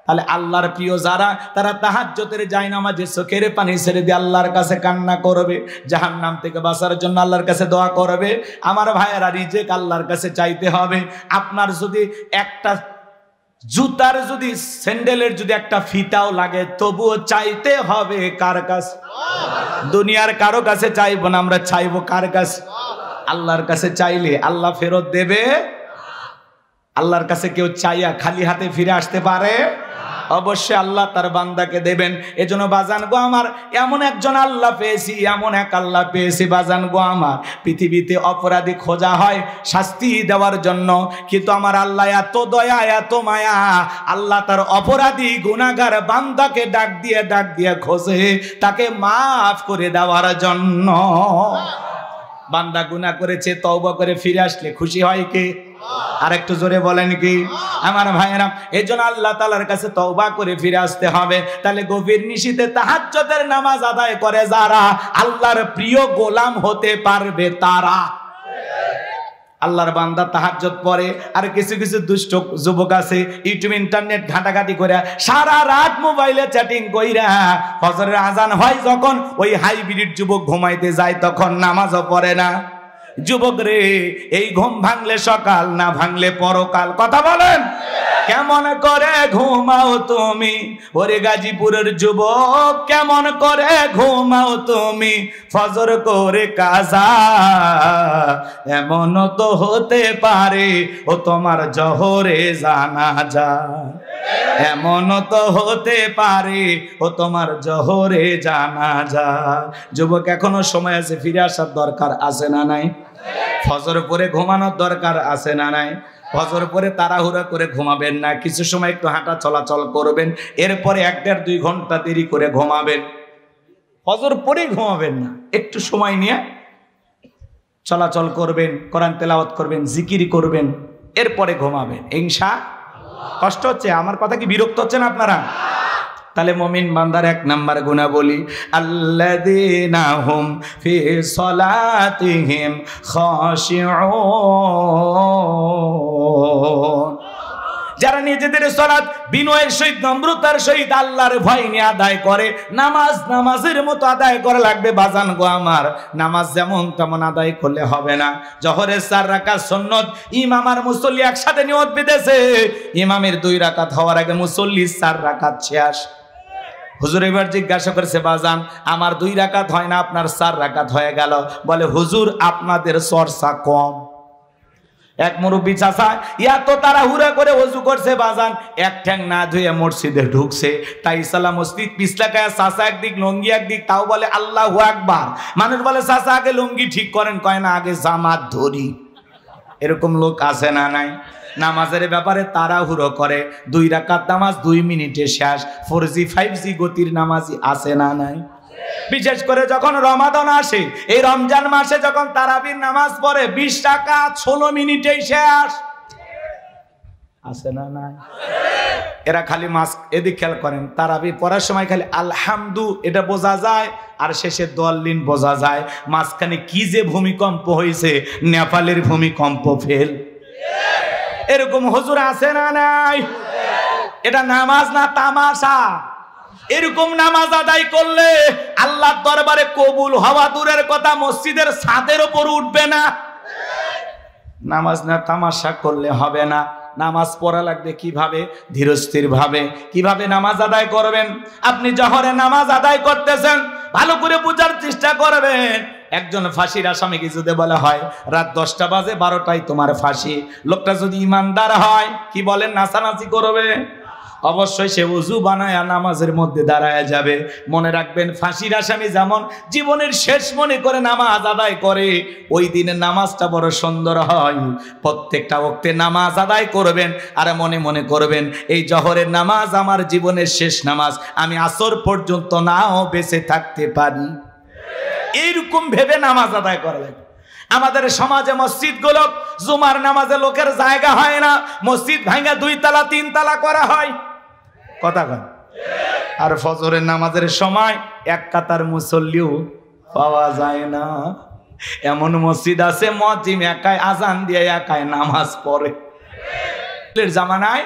তাহলে আল্লাহর প্রিয় যারা, তারা তাহাজ্জুদের জায়নামাজে চোখের পানি ছেড়ে দিয়ে আল্লাহর কাছে কান্না করবে, জাহান্নাম থেকে বাঁচার জন্য আল্লাহর কাছে দোয়া করবে। আমার ভাইয়েরা রিজিক আল্লাহর কাছে চাইতে হবে। আপনার যদি একটা জুতার যদি স্যান্ডেলের যদি একটা ফিতাও লাগে তবুও চাইতে হবে কার কাছে? দুনিয়ার কারো কাছে চাইবো না, আমরা চাইবো কার কাছে? আল্লাহর কাছে চাইলে আল্লাহ ফেরত দেবে। আল্লাহর কাছে কেউ চাইয়া খালি হাতে ফিরে আসতে পারে? অবশ্যই আল্লাহ তার বান্দাকে দেবেন। এজন্য বাজান গো আমার, এমন একজন আল্লাহ পেয়েছি, এমন এক আল্লাহ পেয়েছি বাজান গো আমার। পৃথিবীতে অপরাধী খোঁজা হয় শাস্তি দেওয়ার জন্য, কিন্তু আমার আল্লাহ এত দয়া, এত মায়া, আল্লাহ তার অপরাধী গুনাহগার বান্দাকে ডাক দিয়ে খোঁজে তাকে মাফ করে দেওয়ার জন্য। বান্দা গুনাহ করেছে, তওবা করে ফিরে আসলে খুশি হয় কে? আর একটু জোরে বলেন কি আমার ভাইয়েরা? এজন্য আল্লাহ তাআলার কাছে তওবা করে ফিরে আসতে হবে। তাহলে গভীর নিশীথে তাহাজ্জুদের নামাজ আদায় করে যারা আল্লাহর প্রিয় গোলাম হতে পারবে তারা। আল্লাহর বান্দা তাহাজ্জুদ পড়ে, আর কিছু কিছু দুষ্ট যুবক আছে ইউটিউব ইন্টারনেট ঘাটাঘাটি করে সারা রাত মোবাইলে চ্যাটিং কইরা ফজরের আজান হয় যখন ওই হাইব্রিড যুবক ঘুমাইতে যায় তখন নামাজও পড়ে না। যুবক রে, এই ঘুম ভাঙলে সকাল, না ভাঙলে পরকাল। কথা বলেন কেমন করে ঘুমাও তুমি? ওরে গাজীপুরের যুবক কেমন করে ঘুমাও তুমি? ফজর করে কাজা এমন তো হতে পারে ও তোমার জহরে জানাজা, এমন তো হতে পারে ও তোমার জহরে জানাজা। যুবক এখনো সময় আছে, ফিরে আসার দরকার আছে না নাই? ফজর পরে ঘুমানোর দরকার আছে না নাই? ফজর পরে তাড়াহুড়া করে ঘুমাবেন না, কিছু সময় একটু হাঁটা চলাচল করবেন, এরপরে 1-1.5-2 ঘন্টা দেরি করে ঘুমাবেন। ফজর পরে ঘুমাবেন না, একটু সময় নিয়ে চলাচল করবেন, কোরআন তেলাওয়াত করবেন, জিকির করবেন, এরপরে ঘুমাবেন ইনশাআল্লাহ। কষ্ট হচ্ছে আমার কথা? কি বিরক্ত হচ্ছেন আপনারা? তাহলে মুমিন বান্দার 1 নাম্বার গুণাবলী, আল্লাযীনা হুম ফি সলাতিহিম খাশিউন, যারা নিজেদের সালাত বিনয়ের সহিত নম্রতার সহিত আল্লাহর ভয় নিয়ে আদায় করে। নামাজের মতো আদায় করা লাগবে বাজান গো আমার। নামাজ যেমন তেমন আদায় করলে হবে না। জোহরের 4 রাকাত সুন্নত, ইমাম আর মুসল্লি একসাথে নিয়ত বেঁধেছে, ইমামের 2 রাকাত হওয়ার আগে মুসল্লি 4 রাকাত শেষ। হুজুর এবার জিজ্ঞাসা করেছে, বাজান আমার 2 রাকাত হয় না, আপনার 4 রাকাত হয়ে গেল। বলে হুজুর আপনাদের চর্চা কম। এক মুরব্বী চাচা এত তাড়াহুড়া করে ওযু করছে বাজান, 1 ঠ্যাং না ধুয়ে মসজিদে ঢুকছে। তাই সালাম মসজিদ পিছলাকায়, চাচা একদিক লুঙ্গি একদিক, তাও বলে আল্লাহু আকবার। মানুষ বলে চাচা আগে লুঙ্গি ঠিক করেন, কয় না আগে জামাত ধরি। এরকম লোক আছে না নাই? নামাজের ব্যাপারে তাড়াহুড়ো করে। 2 রাকাত নামাজ 2 মিনিটে শেষ। 4G 5G গতির নামাজি আছে না নাই? বিশেষ করে যখন রমাদান আসে, এই রমজান মাসে যখন তারাবির নামাজ পড়ে 20 রাকাত 16 মিনিটেই শেষ। আছে না নাই? এরা খালি মাস এদিক খেয়াল করেন, তারাবি পড়ার সময় খালি আলহামদু এটা বোঝা যায়, আর শেষে দলিন বোঝা যায়। মাঝখানে কি যে ভূমিকম্প হয়েছে, নেপালের ভূমিকম্প ফেল। এরকম হুজুর আছে না নাই? এটা নামাজ না তামাশা। এরকম নামাজ আদায় করলে আল্লাহর দরবারে কবুল হওয়া দূরের কথা, মসজিদের ছাদের উপর উঠবে না। নামাজ না তামাশা করলে হবে না। নামাজ পড়া লাগবে কিভাবে? ধীরস্থির ভাবে। কিভাবে নামাজ আদায় করবেন? আপনি জোহরে নামাজ আদায় করতেছেন, ভালো করে বোঝার চেষ্টা করবেন। একজন ফাঁসির আসামিকে যদি বলা হয় রাত 10টা বাজে 12টায় তোমার ফাঁসি, লোকটা যদি ইমানদার হয় কি বলেন? নাচানাচি করবে? অবশ্যই সে ওযু বানায় নামাজের মধ্যে দাঁড়ায় যাবে। মনে রাখবেন, ফাঁসির আসামি যেমন জীবনের শেষ মনে করে নামাজ আদায় করে, ওই দিনের নামাজটা বড় সুন্দর হয়। প্রত্যেকটা ওয়াক্তে নামাজ আদায় করবেন, আর মনে মনে করবেন এই জোহরের নামাজ আমার জীবনের শেষ নামাজ, আমি আসর পর্যন্ত নাও বেঁচে থাকতে পারি। এইরকম ভেবে নামাজ আদায় করা লাগে। আমাদের সমাজে মসজিদগুলো জুমার নামাজে লোকের জায়গা হয় না, মসজিদ ভাঙা 2 তালা 3 তালা করা হয়। কথা কন। আর ফজরের নামাজের সময় 1 কাতার মুসল্লিও পাওয়া যায় না। এমন মসজিদ আছে মুয়াজ্জিন একাই আজান দিয়ে একাই নামাজ পড়ে। জামানায়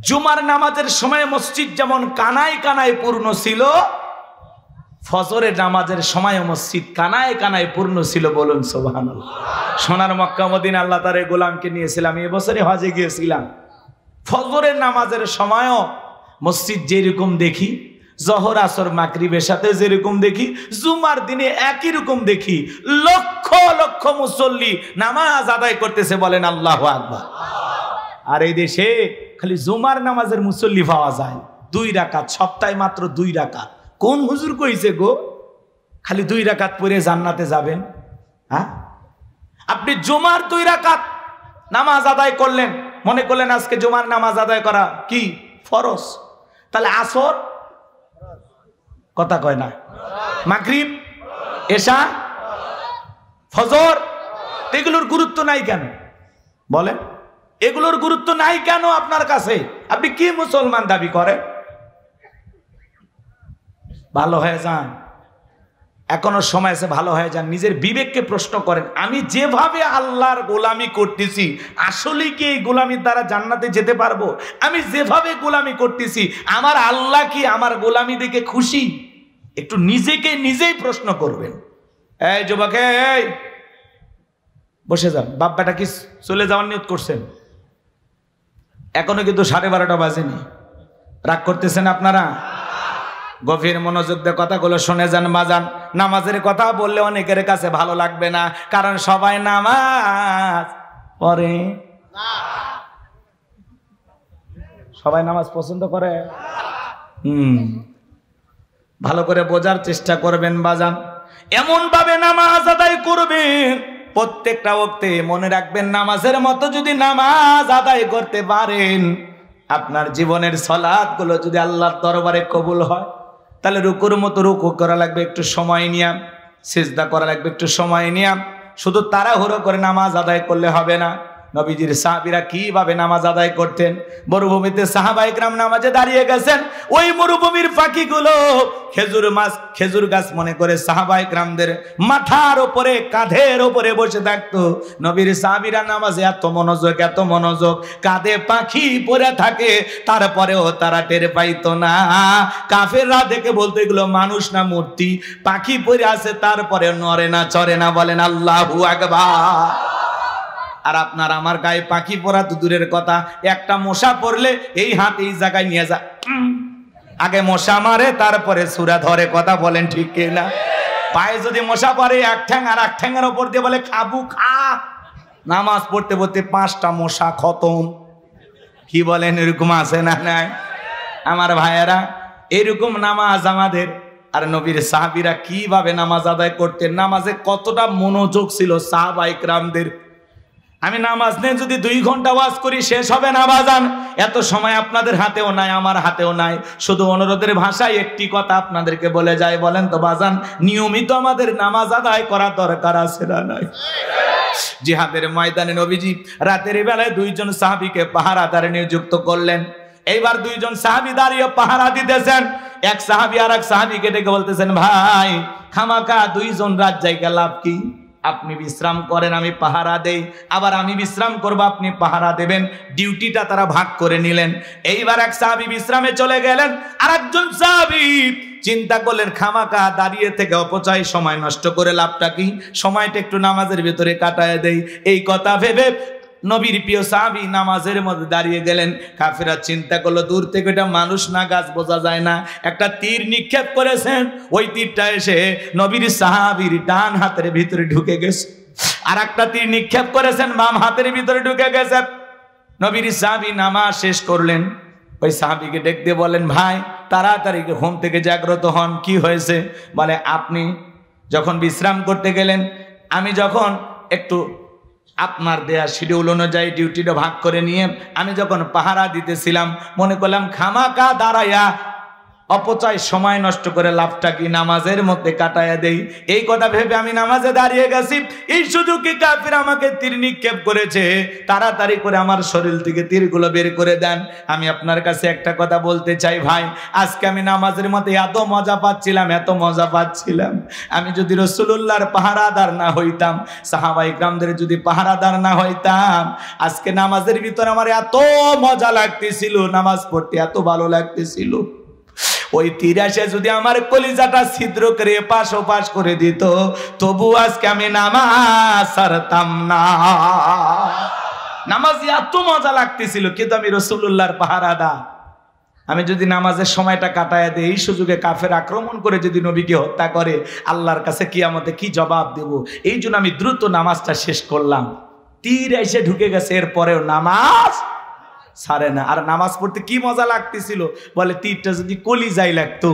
জুমার নামাজের সময় মসজিদ যেমন কানায় কানায় পূর্ণ ছিল, ফজরের নামাজের সময় মসজিদ কানায় কানায় পূর্ণ ছিল। বলুন সুবহানাল্লাহ। সোনার মক্কা মদিনা আল্লাহ তাআলা গোলামকে নিয়েছিলাম, এবছরে হজে গিয়েছিলাম। ফজরের নামাজের সময়ও মসজিদ যেরকম দেখি, জোহর আসর মাগরিবের সাথে যেরকম দেখি, জুমার দিনে একই রকম দেখি। লক্ষ লক্ষ মুসল্লি নামাজ আদায় করতেছে, বলেন আল্লাহু আকবার। আর এই দেশে খালি জুমার নামাজের মুসল্লি পাওয়া যায় 2 রাকাত, সপ্তাহে মাত্র 2 রাকাত। কোন হুজুর কইছে গো খালি 2 রাকাত পড়ে জান্নাতে যাবেন? হ্যাঁ, আপনি জুমার 2 রাকাত নামাজ আদায় করলেন, মনে করলেন আজকে জুমার নামাজ আদায় করা কি ফরজ। তাহলে আসর কথা কয় না, মাগরিব, এশা, ফজর, এগুলোর গুরুত্ব নাই কেন বলেন? এগুলোর গুরুত্ব নাই কেন আপনার কাছে? আপনি কি মুসলমান দাবি করেন? ভালো হয়ে যান, এখনো সময় আছে, ভালো হয়ে যান। নিজের বিবেককে প্রশ্ন করেন, আমি যেভাবে আল্লাহর গোলামি করতেছি আসলে কি এই গোলামির দ্বারা জান্নাতে যেতে পারবো? আমি যেভাবে গোলামি করতেছি আমার আল্লাহ কি আমার গোলামি দেখে খুশি? একটু নিজেকে নিজেই প্রশ্ন করবেন। এই যুবক, এই বসে যান। বাপ বেটা কি চলে যাওয়ার নিয়ত করছেন? এখনো কিন্তু 12:30 বাজেনি। রাগ করতেছেন আপনারা? গভীর মনোযোগ দিয়ে কথাগুলো শুনে যান বাজান। নামাজের কথা বললে অনেকের কাছে ভালো লাগবে না, কারণ সবাই নামাজ পড়ে না। সবাই নামাজ পছন্দ করে? ভালো করে বোঝার চেষ্টা করবেন বাজান। এমন ভাবে নামাজ আদায় করবেন প্রত্যেকটা ওয়াক্তে, মনে রাখবেন নামাজের মতো যদি নামাজ আদায় করতে পারেন, আপনার জীবনের সালাতগুলো যদি আল্লাহর দরবারে কবুল হয়, তাহলে রুকুর মতো রুকু করা লাগবে একটু সময় নিয়ে, সিজদা করা লাগবে একটু সময় নিয়ে। শুধু তাড়াহুড়ো করে নামাজ আদায় করলে হবে না। নবীজির সাহাবীরা কিভাবে নামাজ আদায় করতেন। মরুভূমিতে সাহাবায়ে কেরাম নামাজে দাঁড়িয়ে গেছেন, ওই মরুভূমির পাখিগুলো খেজুর গাছ মনে করে সাহাবায়ে কেরামদের মাথার উপরে কাঁধের উপরে বসে থাকতো। নবীর সাহাবীরা নামাজে এত মনোযোগ, কাঁধে পাখি পড়ে থাকে, তারপরেও তারা টের পাইতো না। কাফেররা দেখে বলতো এগুলো মানুষ না মূর্তি, পাখি পড়ে আছে, তারপরে নড়ে না চড়ে না। বলেন আল্লাহু আকবার। আর আপনার আমার গায়ে পাখি পড়া তো দূরের কথা, একটা মশা পড়লে এই হাত এই জায়গায় নিয়ে যা, আগে মশা মারে তারপরে সূরা ধরে। কথা বলেন ঠিক কিনা? পায়ে যদি মশা পড়ে এক ঠ্যাং আর এক ঠ্যাঙের উপর দিয়ে বলে খাবু খা। নামাজ পড়তে পড়তে 5টা মশা খতম। কি বলেন? এরকম আছে না নাই? আমার ভাইয়েরা, এরকম নামাজ আমাদের। আর নবীর সাহাবীরা কিভাবে নামাজ আদায় করতেন, নামাজে কতটা মনোযোগ ছিল সাহাবায়ে কেরামদের। আমি নামাজ নিয়ে যদি 2 ঘন্টা ওয়াজ করি শেষ হবে না বাজান। এত সময় আপনাদের হাতেও নাই, আমার হাতেও নাই। শুধু অনুরোধের ভাষায় একটি কথা আপনাদেরকে বলে যায়, বলেন তো বাজান, নিয়মিত আমাদের নামাজ আদায় করা দরকার আছে না নাই? জিহাদের ময়দানে নবীজি রাতের বেলায় 2 জন সাহাবীকে পাহারাদারে নিযুক্ত করলেন। এইবার 2 জন সাহাবী দাঁড়িয়ে পাহারা দিতেছেন। এক সাহাবী আর এক সাহাবীকে ডেকে বলতেছেন, ভাই খামাকা 2 জন রাত জায়গা লাভ কি? আপনি বিশ্রাম করেন, আমি পাহারা দেই, আবার আমি বিশ্রাম করব, আপনি পাহারা দেবেন। ডিউটিটা তারা ভাগ করে নিলেন। এইবার এক সাহাবী বিশ্রামে চলে গেলেন, আর একজন সাহাবী চিন্তা করলেন খামাকা দাঁড়িয়ে থেকে অপচয় সময় নষ্ট করে লাভটা কি, সময়টা একটু নামাজের ভিতরে কাটায় দেই। এই কথা ভেবে নবীর প্রিয় সাহাবী নামাজের মধ্যে দাঁড়িয়ে গেলেন। কাফেররা চিন্তা করলো দূর থেকে এটা মানুষ না গাছ বোঝা যায় না, একটা তীর নিক্ষেপ করেছেন, ওই তীরটা এসে নবীর সাহাবীর ডান হাতের ভিতরে ঢুকে গেছে। আর একটা তীর নিক্ষেপ করেছেন বাম হাতের ভিতরে ঢুকে গেছে। নবীর সাহাবী নামাজ শেষ করলেন, ওই সাহাবীকে ডেকে বলেন, ভাই তাড়াতাড়ি ঘুম থেকে জাগ্রত হন, কি হয়েছে? বলে আপনি যখন বিশ্রাম করতে গেলেন, আমি যখন একটু আপনার দেয়া শিডিউল অনুযায়ী ডিউটিটা ভাগ করে নিয়ে আমি যখন পাহারা দিতেছিলাম, মনে করলাম খামাকা দাঁড়াইয়া অপচয় সময় নষ্ট করে লাভটা কি, নামাজের মধ্যে কাটায়া দেই। এই কথা ভেবে আমি নামাজে দাঁড়িয়ে গেছি। এই সুযোগে কাফির আমাকে তীর নিক্ষেপ করেছে, তাড়াতাড়ি করে আমার শরীর থেকে তীরগুলো বের করে দেন। আমি আপনার কাছে একটা কথা বলতে চাই ভাই, আজকে আমি নামাজের মধ্যে এত মজা পাচ্ছিলাম, আমি যদি রাসূলুল্লাহর পাহারাদার না হইতাম, সাহাবায়ে কেরামদের যদি পাহারাদার না হইতাম, আজকে নামাজের ভিতরে আমার এত মজা লাগতেছিল, নামাজ পড়তে এত ভালো লাগতেছিল। ওই তীর এসে যদি আমার কলিজাটা ছিদ্র করে পাশ ও পাশ করে দিত, তবু আজকে আমি নামাজ ছাড়তাম না। নামাজ এত মজা লাগতেছিল, কিন্তু আমি রাসূলুল্লাহর পাহারাদার। আমি যদি নামাজের সময়টা কাটায় দেই, এই সুযোগে কাফের আক্রমণ করে যদি নবীকে হত্যা করে, আল্লাহর কাছে কিয়ামতে কি জবাব দেব? এই জন্য আমি দ্রুত নামাজটা শেষ করলাম। তীর এসে ঢুকে গেছে, এরপরেও নামাজ ছাড়ে না। আর নামাজ পড়তে কি মজা লাগতেছিল, বলে তীরটা যদি কলিজায় লাগতো,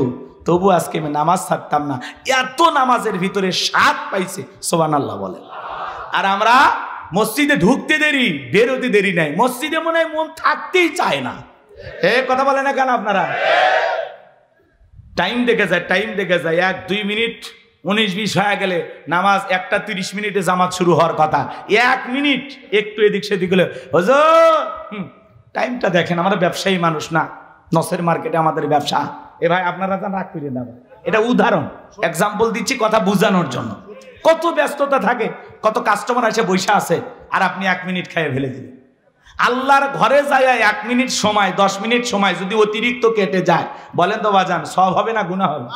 তবু আজকে আমি নামাজ ছাড়তাম না। এত নামাজের ভিতরে স্বাদ পাইছে, সুবহানাল্লাহ বলে। আর আমরা মসজিদে ঢুকতে দেরি, বেরোতে দেরি নাই, মসজিদে মনে হয় মন থাকতেই চায় না। কথা বলে না কেন আপনারা? টাইম দেখে যায় 1-2 মিনিট 19-20 হয়ে গেলে নামাজ 1:30 মিনিটে জামাত শুরু হওয়ার কথা, 1 মিনিট একটু এদিক সেদিক হলে হুজুর টাইমটা দেখেন। আমরা ব্যবসায়ী মানুষ না, নসের মার্কেটে আমাদের ব্যবসা। এ ভাই আপনারা তো রাগ করে দেবেন, এটা উদাহরণ, এক্সাম্পল দিচ্ছি কথা বোঝানোর জন্য। কত ব্যস্ততা থাকে, কত কাস্টমার এসে বসে আছে, আর আপনি 1 মিনিট খাইয়ে ফেলে দিলেন। আল্লাহর ঘরে যায় 1 মিনিট সময়, 10 মিনিট সময় যদি অতিরিক্ত কেটে যায়, বলেন তো বাজান সওয়াব হবে না গুনাহ হবে?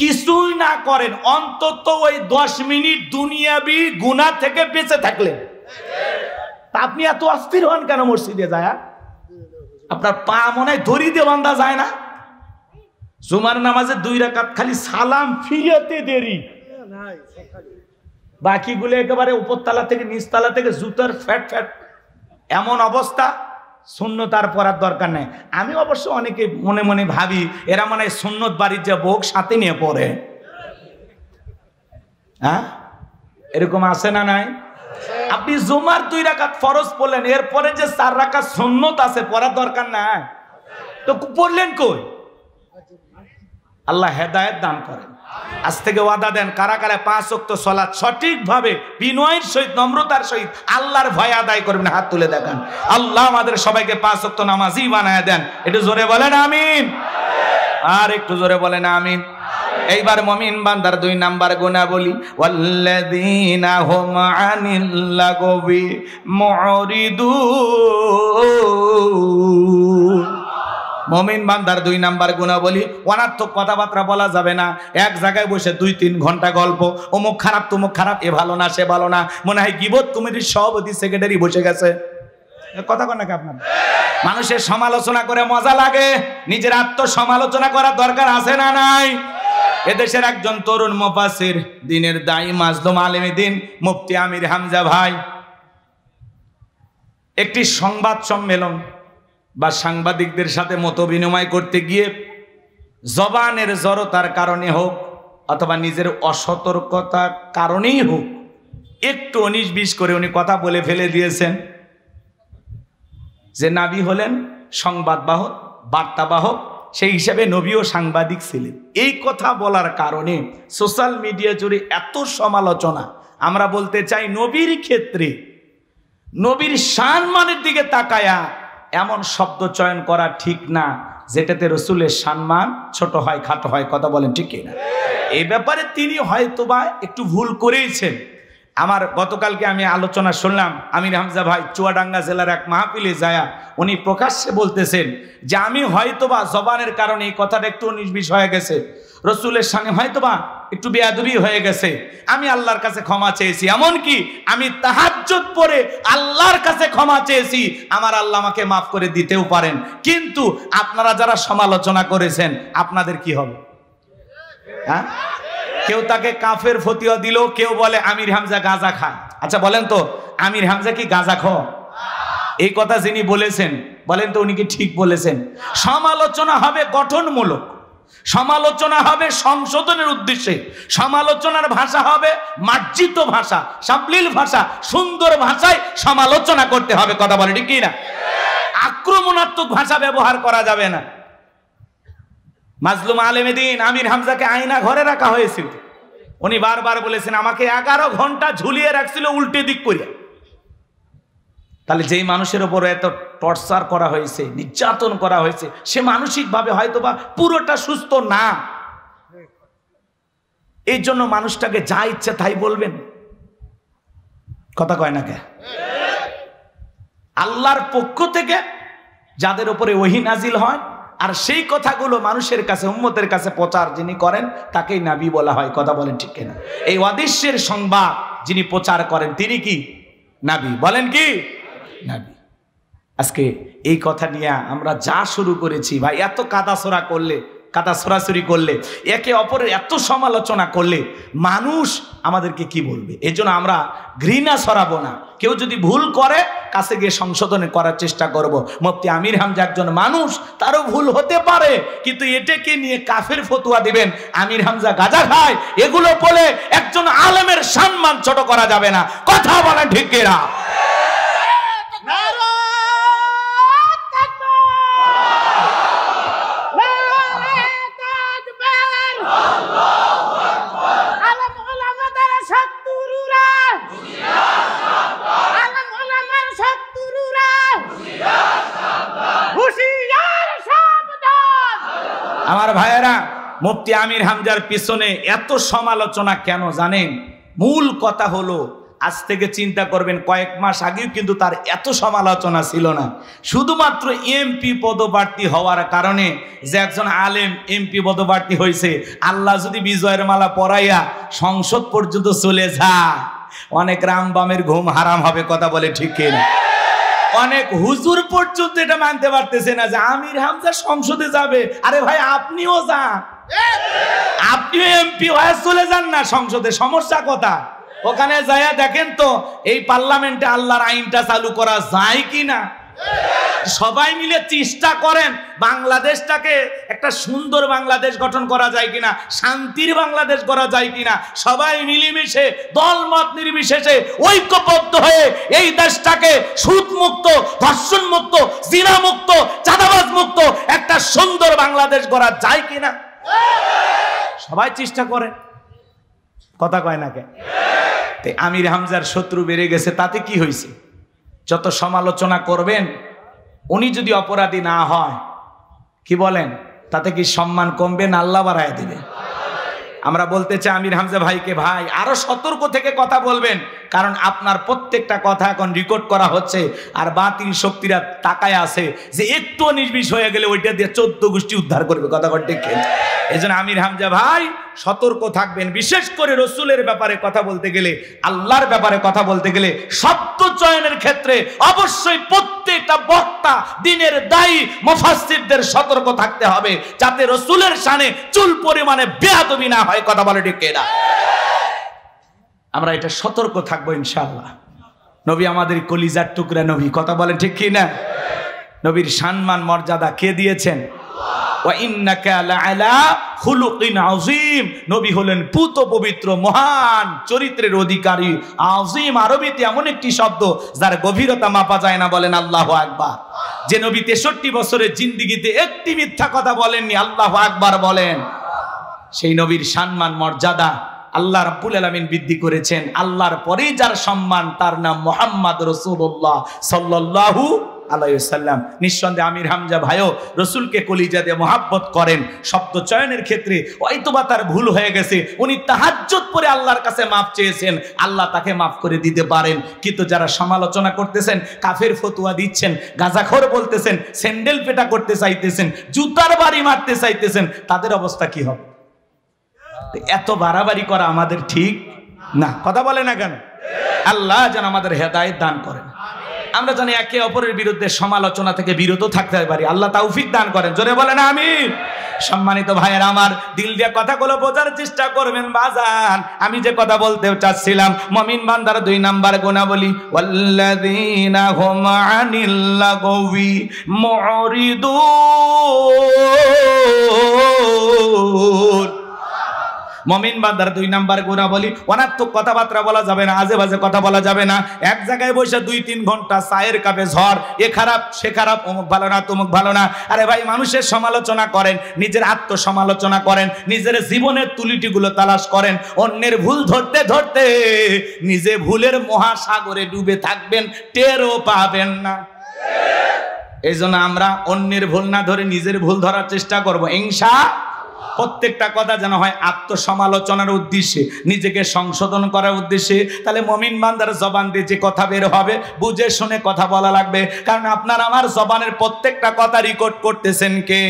কিছুই না করেন, অন্তত ওই 10 মিনিট দুনিয়াবি গুনাহ থেকে বেঁচে থাকলেন। তা আপনি এত অস্থির হন কেন মসজিদে যায়? আপনার পা মনে হয় দড়ি দিয়ে বাঁধা যায় না? জুমার নামাজে 2 রাকাত খালি সালাম ফিরাতে দেরি, বাকিগুলো একেবারে উপরতলা থেকে নিচতলা থেকে জুতার ফ্যাট এমন অবস্থা। সুন্নত আর পড়ার দরকার নেই। আমি অবশ্য অনেকে মনে মনে ভাবি এরা মানে সুন্নত বাড়ির যে বউক সাথে নিয়ে পড়ে। হ্যাঁ, এরকম আছে না নাই? আপনি জুমার 2 রাকাত ফরজ পড়লেন, এরপরে যে 4 রাকাত সুন্নত আছে পড়ার দরকার নাই, তো পড়লেন কই? আল্লাহ হেদায়েত দান করেন। আজ থেকে ওয়াদা দেন, কারা কারা 5 ওয়াক্ত সালাত সঠিকভাবে বিনয়ের সহিত নম্রতার সহিত আল্লাহর ভয় আদায় করবেন, হাত তুলে দেখান। আল্লাহ আমাদের সবাইকে 5 ওয়াক্ত নামাজি বানায় দেন। একটু জোরে বলেন আমিন, আর একটু জোরে বলেন আমিন। এইবার মুমিন বান্দার 2 নাম্বার গুণাবলী, ওয়াল্লাযীনা হুম আনিল লাগবি মুরিদুন। মুমিন বান্দার 2 নাম্বার গুণাবলী, অনার্থক কথাবার্তা বলা যাবে না। এক জায়গায় বসে 2-3 ঘন্টা গল্প, অমুক খারাপ তমুক খারাপ, এ ভালো না সে ভালো না, মনে হয় গীবত কমিটির সভাপতি সেক্রেটারি বসে গেছে। কথা কন নাকি আপনার? মানুষের সমালোচনা করে মজা লাগে, নিজের আত্মসমালোচনা করার দরকার আছে না নাই? এদেশের একজন তরুণ মুফাসসির, দ্বীনের দায়ী, মাজলুম আলেমে দ্বীন মুফতি আমির হামজা ভাই একটি সংবাদ সম্মেলন বা সাংবাদিকদের সাথে মত বিনিময় করতে গিয়ে জবানের জড়তার কারণে হোক অথবা নিজের অসতর্কতার কারণেই হোক, একটু 19-20 করে উনি কথা বলে ফেলে দিয়েছেন যে নবী হলেন সংবাদবাহক, বার্তাবাহক, সেই হিসাবে নবীও সাংবাদিক ছিলেন। এই কথা বলার কারণে সোশ্যাল মিডিয়া জুড়ে এত সমালোচনা। আমরা বলতে চাই, নবীর ক্ষেত্রে নবীর সম্মানের দিকে তাকায়া এমন শব্দ চয়ন করা ঠিক না যেটাতে রাসূলের সম্মান ছোট হয়, খাটো হয়। কথা বলেন ঠিক কিনা? এই ব্যাপারে তিনি হয়তোবা একটু ভুল করেইছেন। আমার গতকালকে আমি আলোচনা শুনলাম, আমির হামজা ভাই চুয়াডাঙ্গা জেলার এক মাহফিলে যায়া উনি প্রকাশ্যে বলতেছেন যে আমি হয়তোবা জবানের কারণে এই কথাটা একটু 19-20 হয়ে গেছে, রসুলের সামনে হয়তোবা একটু বেয়াদবি হয়ে গেছে, আমি আল্লাহর কাছে ক্ষমা চেয়েছি। এমনকি আমি তাহাজ্জুদ পড়ে আল্লাহর কাছে ক্ষমা চেয়েছি, আমার আল্লাহ আমাকে মাফ করে দিতেও পারেন। কিন্তু আপনারা যারা সমালোচনা করেছেন, আপনাদের কি হবে? হ্যাঁ, কেউ তাকে কাফের ফতোয়া দিল, কেউ বলে আমির হামজা গাঁজা খায়। আচ্ছা বলেন তো, আমির হামজা কি গাঁজা খায়? এই কথা যিনি বলেছেন, বলেন তো উনি কি ঠিক বলেছেন? সমালোচনা হবে গঠনমূলক, সমালোচনা হবে সংশোধনের উদ্দেশ্যে, সমালোচনার ভাষা হবে মার্জিত ভাষা, সাবলীল ভাষা, সুন্দর ভাষায় সমালোচনা করতে হবে। কথা বলে ঠিক না? আক্রমণাত্মক ভাষা ব্যবহার করা যাবে না। মাজলুম আলেমে দ্বীন আমির হামজাকে আয়না ঘরে রাখা হয়েছিল। উনি বারবার বলেছেন আমাকে 11 ঘন্টা ঝুলিয়ে রাখছিল উল্টে দিক করে। তাহলে যেই মানুষের উপর এত টর্চার করা হয়েছে, নির্যাতন করা হয়েছে, সে মানসিকভাবে হয়তোবা পুরোটা সুস্থ না। এই জন্য মানুষটাকে যা ইচ্ছে তাই বলবেন। কথা কয় না কে? আল্লাহর পক্ষ থেকে যাদের উপরে ওহী নাজিল হয় আর সেই কথাগুলো মানুষের কাছে, উম্মতের কাছে প্রচার যিনি করেন তাকেই নবী বলা হয়। কথা বলেন ঠিক কিনা? এই অদৃশ্যের সংবাদ যিনি প্রচার করেন তিনি কি? নবী। বলেন কি? নবী। আজকে এই কথা নিয়ে আমরা যা শুরু করেছি ভাই, এত কাদাছোড়া করলে, কাদা ছোড়াছুরি করলে, একে অপরের এত সমালোচনা করলে মানুষ আমাদেরকে কি বলবে? এই জন্য আমরা ঘৃণা ছড়াবো না। কেউ যদি ভুল করে কাছে গিয়ে সংশোধন করার চেষ্টা করব। মুফতি আমির হামজা একজন মানুষ, তারও ভুল হতে পারে, কিন্তু এটাকে নিয়ে কাফের ফতোয়া দিবেন আমির হামজা গাঁজা খায়, এগুলো বলে একজন আলেমের সম্মান ছোট করা যাবে না। কথা বলেন ঠিক কিনা? আমার ভাইয়েরা, মুফতি আমির হামজার পিছনে এত সমালোচনা কেন জানেন? মূল কথা হলো, আজ থেকে চিন্তা করবেন কয়েক মাস আগেও কিন্তু তার এত সমালোচনা ছিল না। শুধুমাত্র এমপি পদপ্রার্থী হওয়ার কারণে যে একজন আলেম এমপি পদপ্রার্থী হয়েছে, আল্লাহ যদি বিজয়ের মালা পরাইয়া সংসদ পর্যন্ত চলে যায়, অনেক রামবামের ঘুম হারাম হবে। কথা বলে ঠিক কিনা? অনেক হুজুর পর্যন্ত এটা মানতে পারতেছে না যে আমির হামজা সংসদে যাবে। আরে ভাই আপনিও যান, আপনিও এমপি হয়ে চলে যান না সংসদে, সমস্যা কথা? ওখানে যাইয়া দেখেন তো এই পার্লামেন্টে আল্লাহর আইনটা চালু করা যায় কিনা। সবাই মিলে চেষ্টা করেন বাংলাদেশটাকে একটা সুন্দর বাংলাদেশ গঠন করা যায় কিনা, শান্তির বাংলাদেশ করা যায় কিনা। সবাই মিলেমিশে দলমত নির্বিশেষে ঐক্যবদ্ধ হয়ে এই দেশটাকে সুদ মুক্ত, ধর্ষণ মুক্ত, জিনা মুক্ত, চাঁদাবাজ মুক্ত একটা সুন্দর বাংলাদেশ করা যায় কিনা। সবাই চেষ্টা করে, কথা কয় না কে? আমির হামজার শত্রু বেড়ে গেছে, তাতে কি হয়েছে? যত সমালোচনা করবেন, উনি যদি অপরাধী না হয়, কি বলেন, তাতে কি সম্মান কমবে না আল্লাহ বাড়ায় দিবে? আমরা বলতে চাই আমির হামজা ভাইকে, ভাই আরো সতর্ক থেকে কথা বলবেন, কারণ আপনার প্রত্যেকটা কথা এখন রেকর্ড করা হচ্ছে, আর বাতিল শক্তিরা তাকায় আছে যে একটু নির্বিষ হয়ে গেলে ওইটা দিয়ে 14 গোষ্ঠী উদ্ধার করবে, কথা ঠিক। এই জন্য আমির হামজা ভাই সতর্ক থাকবেন, বিশেষ করে রসুলের ব্যাপারে কথা বলতে গেলে, আল্লাহর ব্যাপারে কথা বলতে গেলে, শব্দ চয়নের ক্ষেত্রে অবশ্যই প্রত্যেকটা বক্তা, দিনের দায়ী মুফাসসিরদের সতর্ক থাকতে হবে, যাতে রসুলের শানে চুল পরিমাণে বেয়াদবি না হয়, কথা বলে ঠিক কিনা? আমরা এটা সতর্ক থাকবো ইনশাআল্লাহ। নবী আমাদের কলিজার টুকরা নবী, কথা বলেন ঠিক কিনা? নবীর সম্মান মর্যাদা কে দিয়েছেন? ওয়া ইন্নাকা লাআলা খুলুকিন আযীম, নবী হলেন পুত পবিত্র মহান চরিত্রের অধিকারী। আযীম আরবিতে এমন একটি শব্দ যার গভীরতা মাপা যায় না, বলেন আল্লাহু আকবার। যে নবী 63 বছরের জিন্দেগিতে একটি মিথ্যা কথা বলেননি, আল্লাহু আকবার বলেন। সেই নবীর সম্মান মর্যাদা আল্লাহ রাব্বুল আলামিন বৃদ্ধি করেছেন। আল্লাহর পরেই যার সম্মান, তার নাম মুহাম্মদ রাসূলুল্লাহ সাল্লাল্লাহু আলাইহি ওয়াসাল্লাম। নিঃসন্দেহে আমির হামজা ভাইও রসুলকে কলিজা দিয়ে মহাব্বত করেন। শব্দ চয়নের ক্ষেত্রে হয়তোবা তার ভুল হয়ে গেছে, উনি তাহাজ্জুদ পড়ে আল্লাহর কাছে মাফ চেয়েছেন, আল্লাহ তাকে মাফ করে দিতে পারেন। কিন্তু যারা সমালোচনা করতেছেন, কাফের ফতোয়া দিচ্ছেন, গাঁজাখোর বলতেছেন, স্যান্ডেল পেটা করতে চাইতেছেন, জুতার বাড়ি মারতে চাইতেছেন, তাদের অবস্থা কি হবে? এত বাড়াবাড়ি করা আমাদের ঠিক না, কথা বলে না কেন? আল্লাহ যেন আমাদের হেদায়েত দান করেন। আমরা জানি একে অপরের বিরুদ্ধে সমালোচনা থেকে বিরত থাকতে পারি, আল্লাহ তৌফিক দান করেন, জোরে বলেন আমিন। সম্মানিত ভাইয়েরা আমার, দিল দিয়ে কথাগুলো বোঝার চেষ্টা করবেন বাজান। আমি যে কথা বলতে চাচ্ছিলাম, মুমিন বান্দার 2 নাম্বার গুণাবলী, ওয়াল্লাযীনা হুম আনিল লাগবি মুরিদুন। মুমিন বান্দার 2 নাম্বার গুণাবলী, অনার্থক কথাবার্তা বলা যাবে না, আজে বাজে কথা বলা যাবে না। এক জায়গায় বসে 2-3 ঘন্টা চায়ের কাপে ঝড়, এ খারাপ সে খারাপ, অমুক ভালো না তমুক ভালো না। আরে ভাই, মানুষের সমালোচনা করেন, নিজের আত্মসমালোচনা করেন, নিজের জীবনের ত্রুটিগুলো তালাশ করেন। অন্যের ভুল ধরতে ধরতে নিজে ভুলের মহাসাগরে ডুবে থাকবেন, টেরও পাবেন না। এই জন্য আমরা অন্যের ভুল না ধরে নিজের ভুল ধরার চেষ্টা করবো ইনশাআল্লাহ। প্রত্যেকটা কথা যেন হয় আত্মসমালোচনার উদ্দেশ্যে, নিজেকে সংশোধন করার উদ্দেশ্যে। তাহলে মুমিন বান্দার জবান দিয়ে যে কথা বের হবে, বুঝে শুনে কথা বলা লাগবে, কারণ আপনার আমার জবানের প্রত্যেকটা কথা রেকর্ড করতেছেন কে?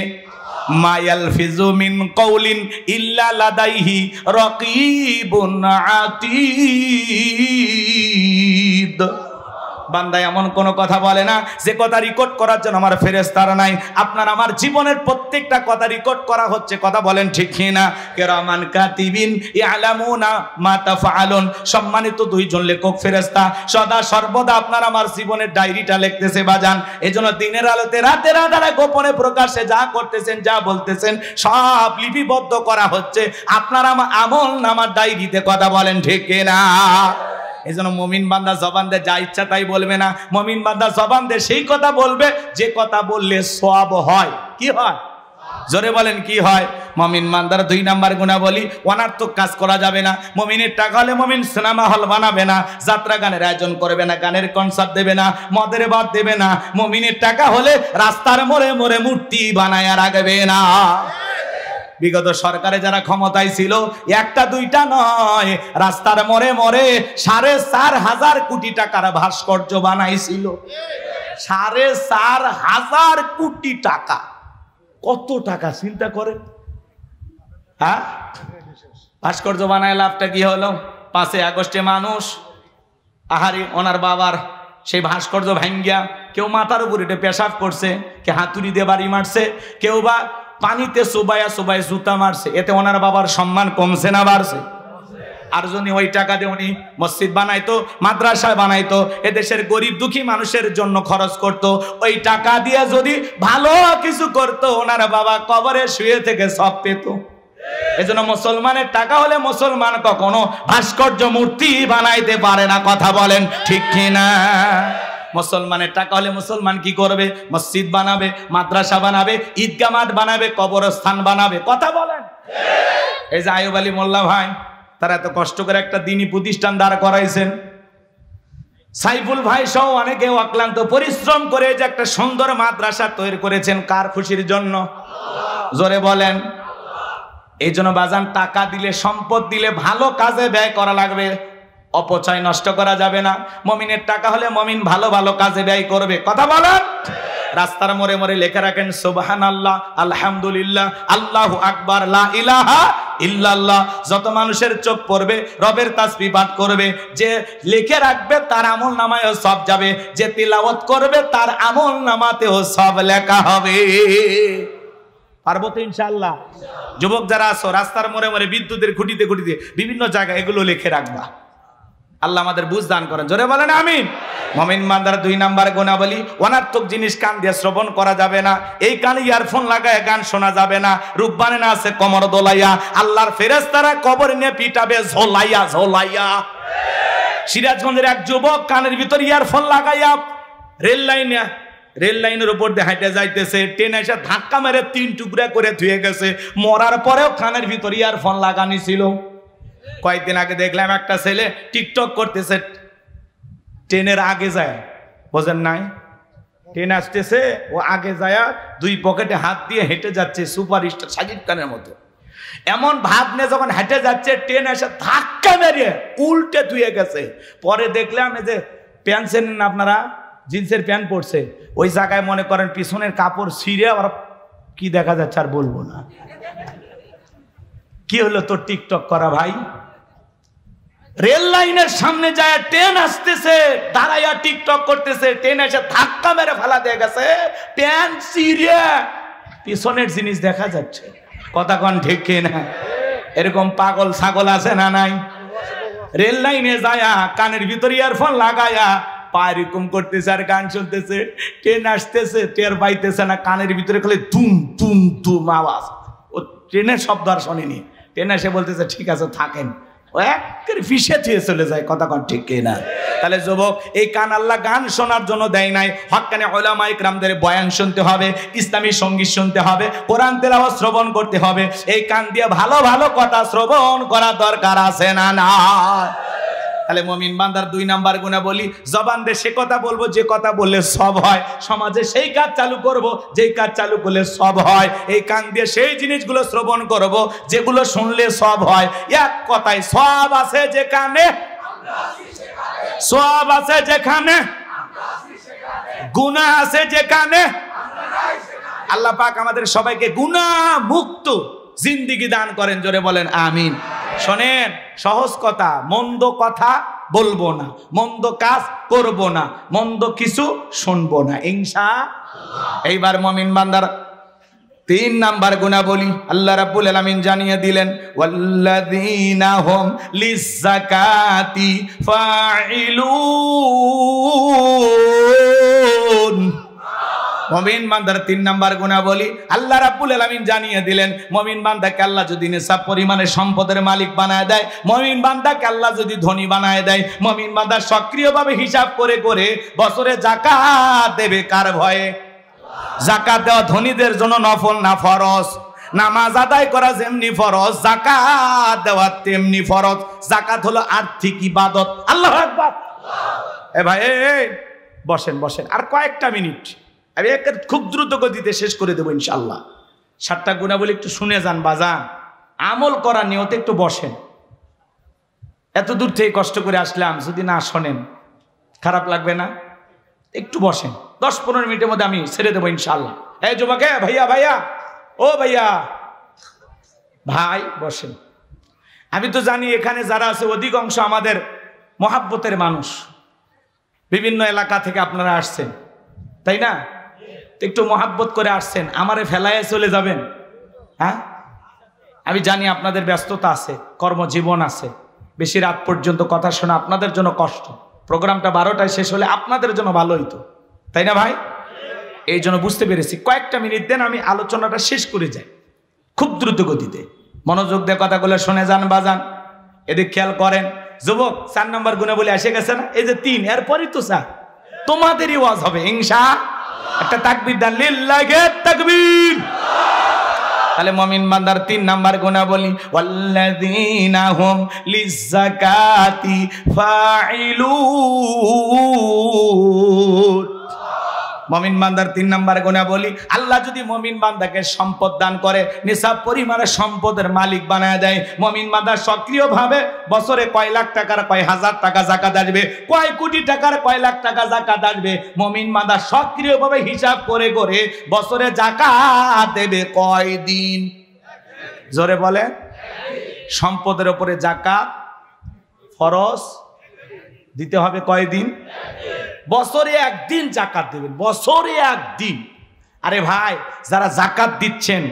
মা ইয়ালফিজু মিন কাউলিন ইল্লা লাদাইহি রাকিবুন আতীদ। বান্দা এমন কোনো কথা বলে না যে কথা রেকর্ড করার জন্য আমার ফেরেশতারা নাই। আপনার আমার জীবনের প্রত্যেকটা কথা রেকর্ড করা হচ্ছে, কথা বলেন ঠিক কিনা? কিরামান কাতিবিন ইয়ালামুনা মা তাফআলুন। সম্মানিত 2 জন লেখক ফেরেশতা সদা সর্বদা আপনার আমার জীবনের ডায়েরিটা লিখতেছে বাজান। এজন্য দিনের আলোতে রাতের আধারে গোপনে প্রকাশ্যে যা করতেছেন, যা বলতেছেন, সব লিপিবদ্ধ করা হচ্ছে আপনার আমার আমল নামার ডায়েরিতে, কথা বলেন ঠিক কিনা? এই জন্য মুমিন বান্দা জবান দিয়ে যা ইচ্ছা তাই বলবে না। মুমিন বান্দা জবান দিয়ে সেই কথা বলবে যে কথা বললে সওয়াব হয়। কি হয়? জোরে বলেন কি হয়? মুমিন বান্দার 2 নাম্বার গুণাবলী, অনার্থক কাজ করা যাবে না। মুমিনের টাকা হলে মুমিন সিনেমা হল বানাবে না, যাত্রা গানের আয়োজন করবে না, গানের কনসার্ট দেবে না, মদের বাদ দেবে না। মুমিনের টাকা হলে রাস্তার মোড়ে মোড়ে মূর্তি বানায় রাখবে না। বিগত সরকারে যারা ক্ষমতায় ছিল, 1টা 2টা নয়, রাস্তার মোড়ে মোড়ে 4.5 কোটি টাকার ভাস্কর্য বানাইছিল। 4.5 কোটি টাকা, কত টাকা চিন্তা করে। হ্যাঁ, ভাস্কর্য বানায় লাভটা কি হলো? 5 আগস্টে মানুষ আহারি ওনার বাবার সেই ভাস্কর্য ভাঙ্গিয়া কেউ মাথার উপর উঠে পেশাব করছে, কে হাতুড়ি দিয়ে বাড়ি মারছে, কেউ বা পানিতে চুবাইয়া চুবাই জুতা মারছে। এতে ওনার বাবার সম্মান কমছে না বাড়ছে? আর যদি ওই টাকা দিয়ে উনি মসজিদ বানাইতো, মাদ্রাসা বানাইতো, এদেশের গরিব দুঃখী মানুষের জন্য খরচ করত, ওই টাকা দিয়ে যদি ভালো কিছু করত, ওনার বাবা কবরে শুয়ে থেকে সব পেত। এজন্য মুসলমানের টাকা হলে মুসলমান কখনো ভাস্কর্য মূর্তি বানাইতে পারে না, কথা বলেন ঠিক কিনা? মুসলমানের টাকা হলে মুসলমান কি করবে? মসজিদ বানাবে, মাদ্রাসা বানাবে, ঈদগাহ মাঠ বানাবে, কবরস্থান বানাবে, কথা বলেন। এই যে আয়ুব আলী মোল্লা ভাই, তারা এত কষ্ট করে একটা দ্বীনি প্রতিষ্ঠান দাঁড় করাইছেন। সাইফুল ভাই সহ অনেকে অক্লান্ত পরিশ্রম করে যে একটা সুন্দর মাদ্রাসা তৈরি করেছেন, কার খুশির জন্য? জোরে বলেন। এই জন্য বাজান, টাকা দিলে, সম্পদ দিলে ভালো কাজে ব্যয় করা লাগবে, অপচয় নষ্ট করা যাবে না। মুমিনের টাকা হলে মুমিন ভালো ভালো কাজে ব্যয় করবে। কথা বলেন। রাস্তার মোড়ে মোড়ে লেখা রাখেন সুবহানাল্লাহ, আলহামদুলিল্লাহ, আল্লাহু আকবার, লা ইলাহা ইল্লাল্লাহ। যত মানুষের চোখ পড়বে রবের তাসবিহ পাঠ করবে, যে লিখে রাখবে তার আমল নামায়ও সব যাবে, যে তিলাওয়াত করবে তার আমল নামাতেও সব লেখা হবে। পারবো তো ইনশাআল্লাহ? যুবক যারা আছো, রাস্তার মোড়ে মোড়ে, বিদ্যুতের খুঁটিতে খুঁটিতে, বিভিন্ন জায়গায় এগুলো লিখে রাখবা। আল্লাহ আমাদের বুঝ দান করেন। জোরে বলেন আমিন। মুমিন বান্দার 2 নাম্বার গুণাবলী, অনার্থক জিনিস কান দিয়ে শ্রবণ করা যাবে না। এই কানে ইয়ারফোন লাগায় গান শোনা যাবে না। রূপবানে না আছে কোমর দোলাইয়া, আল্লাহর ফেরেশতারা কবর নিয়ে পিটাবে ঝোলাইয়া ঝোলাইয়া। সিরাজগঞ্জের এক যুবক কানের ভিতর ইয়ারফোন লাগাইয়া রেল লাইনের উপর দিয়ে হাঁটে যাইতেছে, ট্রেন এসে ধাক্কা মেরে 3 টুকরা করে ধুয়ে গেছে। মরার পরেও কানের ভিতর ইয়ারফোন লাগানি ছিল। কয়েকদিন আগে দেখলাম একটা ছেলে টিকটক করতেছে, ট্রেনের আগে যায়, বোঝেন নাই? ট্রেন আসতেছে, ও আগে যায় 2 পকেটে হাত দিয়ে হেঁটে যাচ্ছে, সুপারস্টার সাকিব খানের মতো। এমন ভাব নিয়ে যখন হেঁটে যাচ্ছে, ট্রেন এসে ধাক্কা মেরে উল্টে ধুয়ে গেছে। পরে দেখলাম এই যে প্যান্ট চেনেন না আপনারা, জিন্সের প্যান্ট পরছে, ওই জায়গায় মনে করেন পিছনের কাপড় ছিঁড়ে আর কি দেখা যাচ্ছে আর বলবো না। কি হলো তোর টিকটক করা ভাই? রেল লাইনের সামনে যায়, ট্রেন আসতেছে, দাঁড়াইয়া টিকটক করতেছে, ট্রেন এসে ধাক্কা মেরে ফেলা দিয়ে গেছে, প্যান্ট ছিঁড়ে পিছনের জিনিস দেখা যাচ্ছে। কথা কন ঠিক না? এরকম পাগল ছাগল আছে না নাই? রেল লাইনে যায়া কানের ভিতর ইয়ারফোন লাগায়া পা এরকম করতেছে আর গান শুনতেছে। ট্রেন আসতেছে, টের পাইতেছে না, কানের ভিতরে খালি তুম তুম তুম আওয়াজ। ও ট্রেনের শব্দ আর শোনেনি। ট্রেন এসে বলতেছে ঠিক আছে থাকেন, ও একেবারে ফিসে ছুঁয়ে চলে যায়। কথা কন ঠিক কিনা? তাহলে যুবক, এই কান আল্লাহ গান শোনার জন্য দেয় নাই। হক্কানে উলামায়ে কেরামদের বয়ান শুনতে হবে, ইসলামী সঙ্গীত শুনতে হবে, কোরআন তেলাওয়াত শ্রবণ করতে হবে। এই কান দিয়ে ভালো ভালো কথা শ্রবণ করা দরকার আছে না না? তাহলে মুমিন বান্দার 2 নাম্বার গুণাবলী, জবান দিয়ে সে কথা বলবো যে কথা বললে সব হয়, সমাজে সেই কাজ চালু করব যেই কাজ চালু করলে সব হয়। এই কান দিয়ে সেই জিনিসগুলো শ্রবণ করব যেগুলো শুনলে সব হয়। এক কথায় সব আছে যেখানে, সব আছে যেখানে, গুনাহ আছে যেখানে। আল্লাহ পাক আমাদের সবাইকে গুনাহ মুক্ত জিন্দেগি দান করেন। জোরে বলেন আমিন। শোনেন, সহজ কথা, মন্দ কথা বলবো না, মন্দ কাজ করব না, মন্দ কিছু শুনবো না ইনশাআল্লাহ। এইবার মুমিন বান্দার 3 নাম্বার গুণাবলী আল্লাহ রাব্বুল আলামিন জানিয়ে দিলেন, ওয়াল্লাযীনা হুম লিয-যাকাতি ফাঈলুন। মুমিন বান্দার 3 নাম্বার গুণাবলী আল্লাহ রাব্বুল আলামিন জানিয়ে দিলেন, মুমিন বান্দাকে আল্লাহ যদি নিসাব পরিমাণে সম্পদের মালিক বানায় দেয়, মুমিন বান্দাকে আল্লাহ যদি ধনী বানায় দেয়, মুমিন বান্দা সক্রিয়ভাবে হিসাব করে করে বছরে যাকাত দেবে কার ভয়ে? যাকাত দেওয়া ধনীদের জন্য নফল না ফরজ। নামাজ আদায় করা যেমনি ফরজ, যাকাত দেওয়া তেমনি ফরজ। যাকাত হলো আর্থিক ইবাদত। আল্লাহু আকবার। এ ভাই বসেন বসেন, আর কয়েকটা মিনিট, আমি খুব দ্রুত গতিতে শেষ করে দেবো ইনশাআল্লাহ। 7টা গুণাবলী একটু শুনে যান বাজান, আমল করার নিয়তে একটু বসেন। এত দূর থেকে কষ্ট করে আসলাম, যদি না শোনেন খারাপ লাগবে না? একটু বসেন, 10-15 মিনিটের মধ্যে আমি ছেড়ে দেবো ইনশাআল্লাহ। এই যুবক, ভাইয়া ভাইয়া, ও ভাইয়া ভাই বসেন। আমি তো জানি এখানে যারা আছে অধিকাংশ আমাদের মহাব্বতের মানুষ, বিভিন্ন এলাকা থেকে আপনারা আসছেন, তাই না? একটু মহাব্বত করে আসছেন, আমারে ফেলায় চলে যাবেন? হ্যাঁ, আমি জানি আপনাদের ব্যস্ততা আছে, কর্মজীবন আছে, বেশি রাত পর্যন্ত কথা শোনা আপনাদের জন্য কষ্ট। প্রোগ্রামটা 12টায় শেষ হলে আপনাদের জন্য ভালো হইতো, তাই না ভাই? এই জন্য বুঝতে পেরেছি, কয়েকটা মিনিট দেন, আমি আলোচনাটা শেষ করে যাই খুব দ্রুত গতিতে। মনোযোগ দিয়ে কথাগুলো শুনে যান বাজান। এদিক খেয়াল করেন যুবক, 4 নম্বর গুণাবলী এসে গেছে না? এই যে 3, এরপরই তো 4 তোমাদেরই ওয়াজ হবে ইনশাআল্লাহ। একটা তাকবীর দেন, লিল্লাহি তাকবীর। তাহলে মুমিন বান্দার 3 নাম্বার গুণাবলী ওয়াল্লাযীনা হুম লিয-যাকাতি ফাইলুন। মুমিন বান্দার 3 নাম্বার গুণাবলী, আল্লাহ যদি মুমিন বান্দাকে সম্পদ দান করে, নিসাব পরিমাণে সম্পদের মালিক বানায় দেয়, মুমিন বান্দা সক্রিয়ভাবে বছরে কয় লাখ টাকার কয় হাজার টাকা যাকাত আসবে, কয় কোটি টাকার কয় লাখ টাকা যাকাত আসবে, মুমিন বান্দা সক্রিয়ভাবে হিসাব করে করে বছরে যাকাত দেবে কয় দিন? জোরে বলে। সম্পদের উপরে যাকাত ফরজ দিতে হবে কয় দিন? বছরে একদিন যাকাত দেবেন, বছরে একদিন। আরে ভাই, যারা যাকাত দিচ্ছেন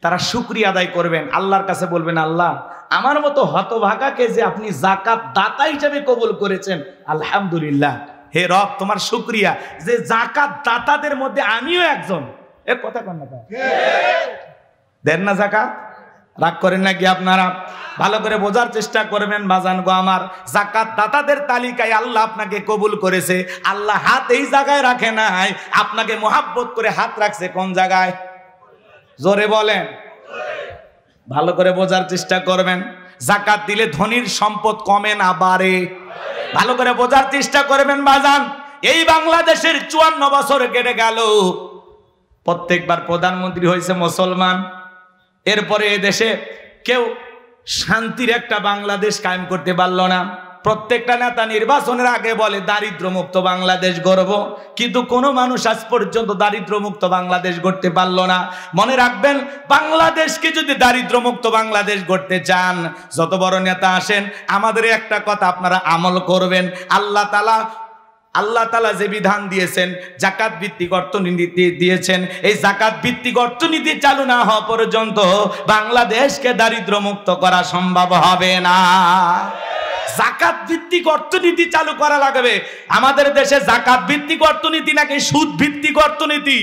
তারা শুকরিয়া আদায় করবেন, আল্লাহর কাছে বলবেন, আল্লাহ আমার মতো হতভাগাকে যে আপনি যাকাত দাতা হিসেবে কবুল করেছেন, আলহামদুলিল্লাহ। হে রব, তোমার শুকরিয়া যে যাকাত দাতাদের মধ্যে আমিও একজন। এর কথা কন না, দেন না যাকাত? রাগ করেন নাকি আপনারা? ভালো করে বোঝার চেষ্টা করবেন বাজান গো আমার। যাকাত দাতাদের তালিকায় আল্লাহ আপনাকে কবুল করেছে। আল্লাহ হাত এই জায়গায় রাখে নাই, আপনাকে মোহাব্বত করে হাত রাখছে কোন জায়গায়? জোরে বলেন। ভালো করে বোঝার চেষ্টা করবেন। যাকাত দিলে ধনীর সম্পদ কমে না বাড়ে? ভালো করে বোঝার চেষ্টা করবেন বাজান। এই বাংলাদেশের 54 বছর কেটে গেল, প্রত্যেকবার প্রধানমন্ত্রী হয়েছে মুসলমান। এরপরে এদেশে কেউ শান্তির একটা বাংলাদেশ কায়েম করতে পারল না। প্রত্যেকটা নেতা নির্বাচনের আগে বলে দারিদ্র্যমুক্ত বাংলাদেশ গড়ব, কিন্তু কোনো মানুষ আজ পর্যন্ত দারিদ্র্যমুক্ত বাংলাদেশ গড়তে পারল না। মনে রাখবেন, বাংলাদেশকে যদি দারিদ্র্যমুক্ত বাংলাদেশ গড়তে চান, যত বড় নেতা আসেন, আমাদের একটা কথা আপনারা আমল করবেন। আল্লাহ তাআলা যে বিধান দিয়েছেন, যাকাত ভিত্তিক অর্থনীতি দিয়েছেন, এই যাকাত ভিত্তিক অর্থনীতি চালু না হওয়া পর্যন্ত বাংলাদেশকে দারিদ্র্যমুক্ত করা সম্ভব হবে না। যাকাত ভিত্তিক অর্থনীতি চালু করা লাগবে। আমাদের দেশে যাকাত ভিত্তিক অর্থনীতি নাকি সুদ ভিত্তিক অর্থনীতি?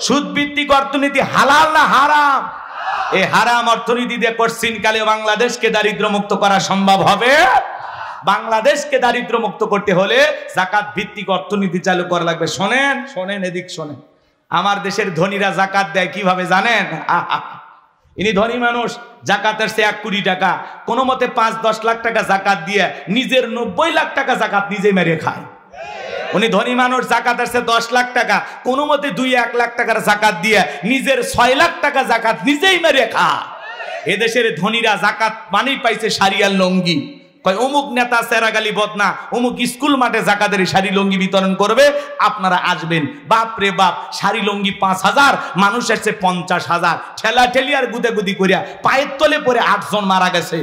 সুদ ভিত্তিক অর্থনীতি হালাল না হারাম? এই হারাম অর্থনীতি দিয়ে কঠিনকালে বাংলাদেশকে দারিদ্র্যমুক্ত করা সম্ভব হবে? বাংলাদেশকে দারিদ্র্যমুক্ত করতে হলে যাকাত ভিত্তিক অর্থনীতি চালু করা লাগবে। শোনেন শোনেন, এদিক শোনেন। আমার দেশের ধনীরা যাকাত দেয় কিভাবে জানেন? ইনি ধনী মানুষ, যাকাতের সে 1 কোটি টাকা কোনো মতে 5-10 লাখ টাকা যাকাত দিয়ে নিজের 90 লাখ টাকা যাকাত নিজে মেরে খায়। উনি ধনী মানুষ, যাকাতের সে 10 লাখ টাকা কোনো মতে 2-1 লাখ টাকার যাকাত দিয়ে নিজের 6 লাখ টাকা যাকাত নিজেই মেরে খায়। এদেশের ধনীরা যাকাত মানেই পাইছে শাড়িয়ার লঙ্গি। কয় অমুক নেতা সেরাগালি বদনা অমুক স্কুল মাঠে যাকাতের শাড়ি লঙ্গি বিতরণ করবে, আপনারা আসবেন। বাপ রে বাপ, শাড়ি লঙ্গি 5000, মানুষ আসছে 50,000। ঠেলা ঠেলি আর গুদাগুদি করিয়া পায়ের তলে পরে 8 জন মারা গেছে।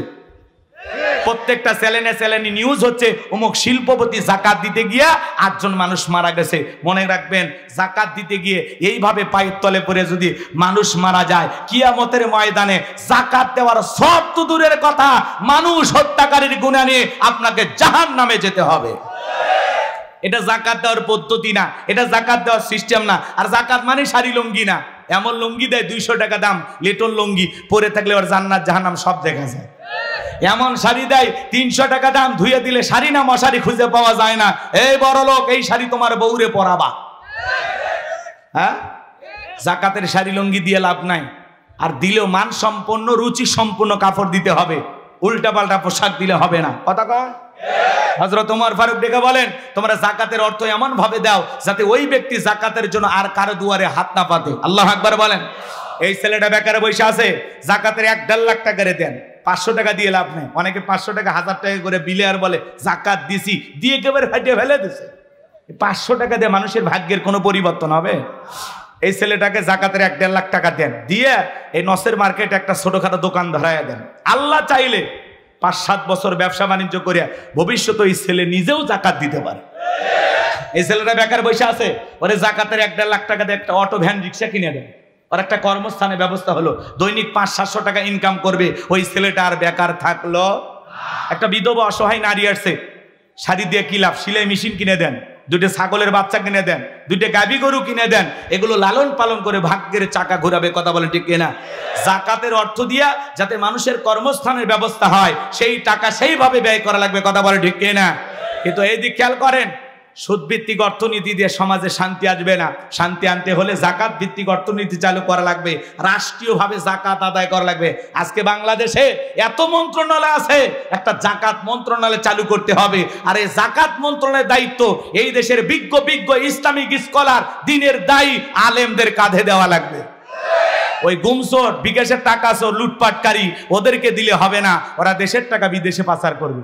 প্রত্যেকটা চ্যানেলে নিউজ হচ্ছে অমুক শিল্পপতি যাকাত দিতে গিয়া 8 জন মানুষ মারা গেছে। মনে রাখবেন, যাকাত দিতে গিয়ে এইভাবে পায়ের তলে পড়ে যদি মানুষ মারা যায়, কিয়ামতের ময়দানে যাকাত দেওয়ার সব তো দূরের কথা, মানুষ হত্যাকারীর গুনাহ নিয়ে আপনাকে জাহান্নামে যেতে হবে। এটা যাকাত দেওয়ার পদ্ধতি না, এটা যাকাত দেওয়ার সিস্টেম না। আর যাকাত মানে শাড়ি লঙ্গি না। এমন লঙ্গি দেয় 200 টাকা দাম, লেটন লঙ্গি, পরে থাকলে ওর জান্নাত জাহান্নাম সব দেখা যায়। এমন শাড়ি দেয় 300 টাকা দাম, ধুয়ে দিলে শাড়ি না মশারি খুঁজে পাওয়া যায় না। এই বড় লোক, এই শাড়ি তোমার বউরে পরাবা। হ্যাঁ, যাকাতের শাড়ি লঙ্গি দিয়ে লাভ নাই। আর দিলেও মান সম্পন্ন রুচি সম্পন্ন কাপড় দিতে হবে, উল্টা পাল্টা পোশাক দিলে হবে না। কথা কয়? হযরত ওমর ফারুক ডেকে বলেন, তোমরা যাকাতের অর্থ এমন ভাবে দাও যাতে ওই ব্যক্তি যাকাতের জন্য আর কারো দুয়ারে হাত না পাতে। আল্লাহু আকবার বলেন। এই ছেলেটা বেকারে বসে আছে, যাকাতের 1.5 লাখ টাকা রে দেন, 500 টাকা দিয়ে লাভ নেই। অনেকে 500 টাকা 1000 টাকা করে বিলে আর বলে যাকাত দিছি, দিয়ে একেবারে ফাটিয়ে ফেলে দিছে। 500 টাকা দিয়ে মানুষের ভাগ্যের কোনো পরিবর্তন হবে? এই ছেলেটাকে যাকাতের 1.5 লাখ টাকা দেন, দিয়ে এই নসের মার্কেটে একটা ছোটখাটো দোকান ধরাইয়া দেন। আল্লাহ চাইলে 5-7 বছর ব্যবসা বাণিজ্য করিয়া ভবিষ্যতে এই ছেলে নিজেও যাকাত দিতে পারে। এই ছেলেটা বেকার বসে আছে, ওরে যাকাতের 1.5 লাখ টাকা দিয়ে একটা অটো ভ্যান রিক্সা কিনে দেন, আর একটা কর্মস্থানের ব্যবস্থা হলো, দৈনিক 500-700 টাকা ইনকাম করবে। ওই ছেলেটা আর বেকার থাকলো। একটা বিধবা অসহায় নারী আসছে, শাড়ি দিয়ে কি লাভ? সেলাই মেশিন কিনে দেন, 2টা ছাগলের বাচ্চা কিনে দেন, 2টা গাভী গরু কিনে দেন, এগুলো লালন পালন করে ভাগ্যের চাকা ঘুরাবে। কথা বলেন ঠিক কিনা? যাকাতের অর্থ দিয়া যাতে মানুষের কর্মস্থানের ব্যবস্থা হয়, সেই টাকা সেইভাবে ব্যয় করা লাগবে। কথা বলেন ঠিক কিনা? কিন্তু এই দিক খেয়াল করেন, সুদ ভিত্তিক অর্থনীতি দিয়ে সমাজে শান্তি আসবে না। শান্তি আনতে হলে জাকাত ভিত্তিক অর্থনীতি চালু করা লাগবে, রাষ্ট্রীয়ভাবে জাকাত আদায় করা লাগবে। আজকে বাংলাদেশে এত মন্ত্রণালয় আছে, একটা জাকাত মন্ত্রণালয় চালু করতে হবে। আর এই জাকাত মন্ত্রণালয়ের দায়িত্ব এই দেশের বিজ্ঞ বিজ্ঞ ইসলামিক স্কলার, দিনের দায়ী আলেমদের কাঁধে দেওয়া লাগবে। ওই গুমসোর বিকাশের টাকা লুটপাটকারী ওদেরকে দিলে হবে না, ওরা দেশের টাকা বিদেশে পাচার করবে।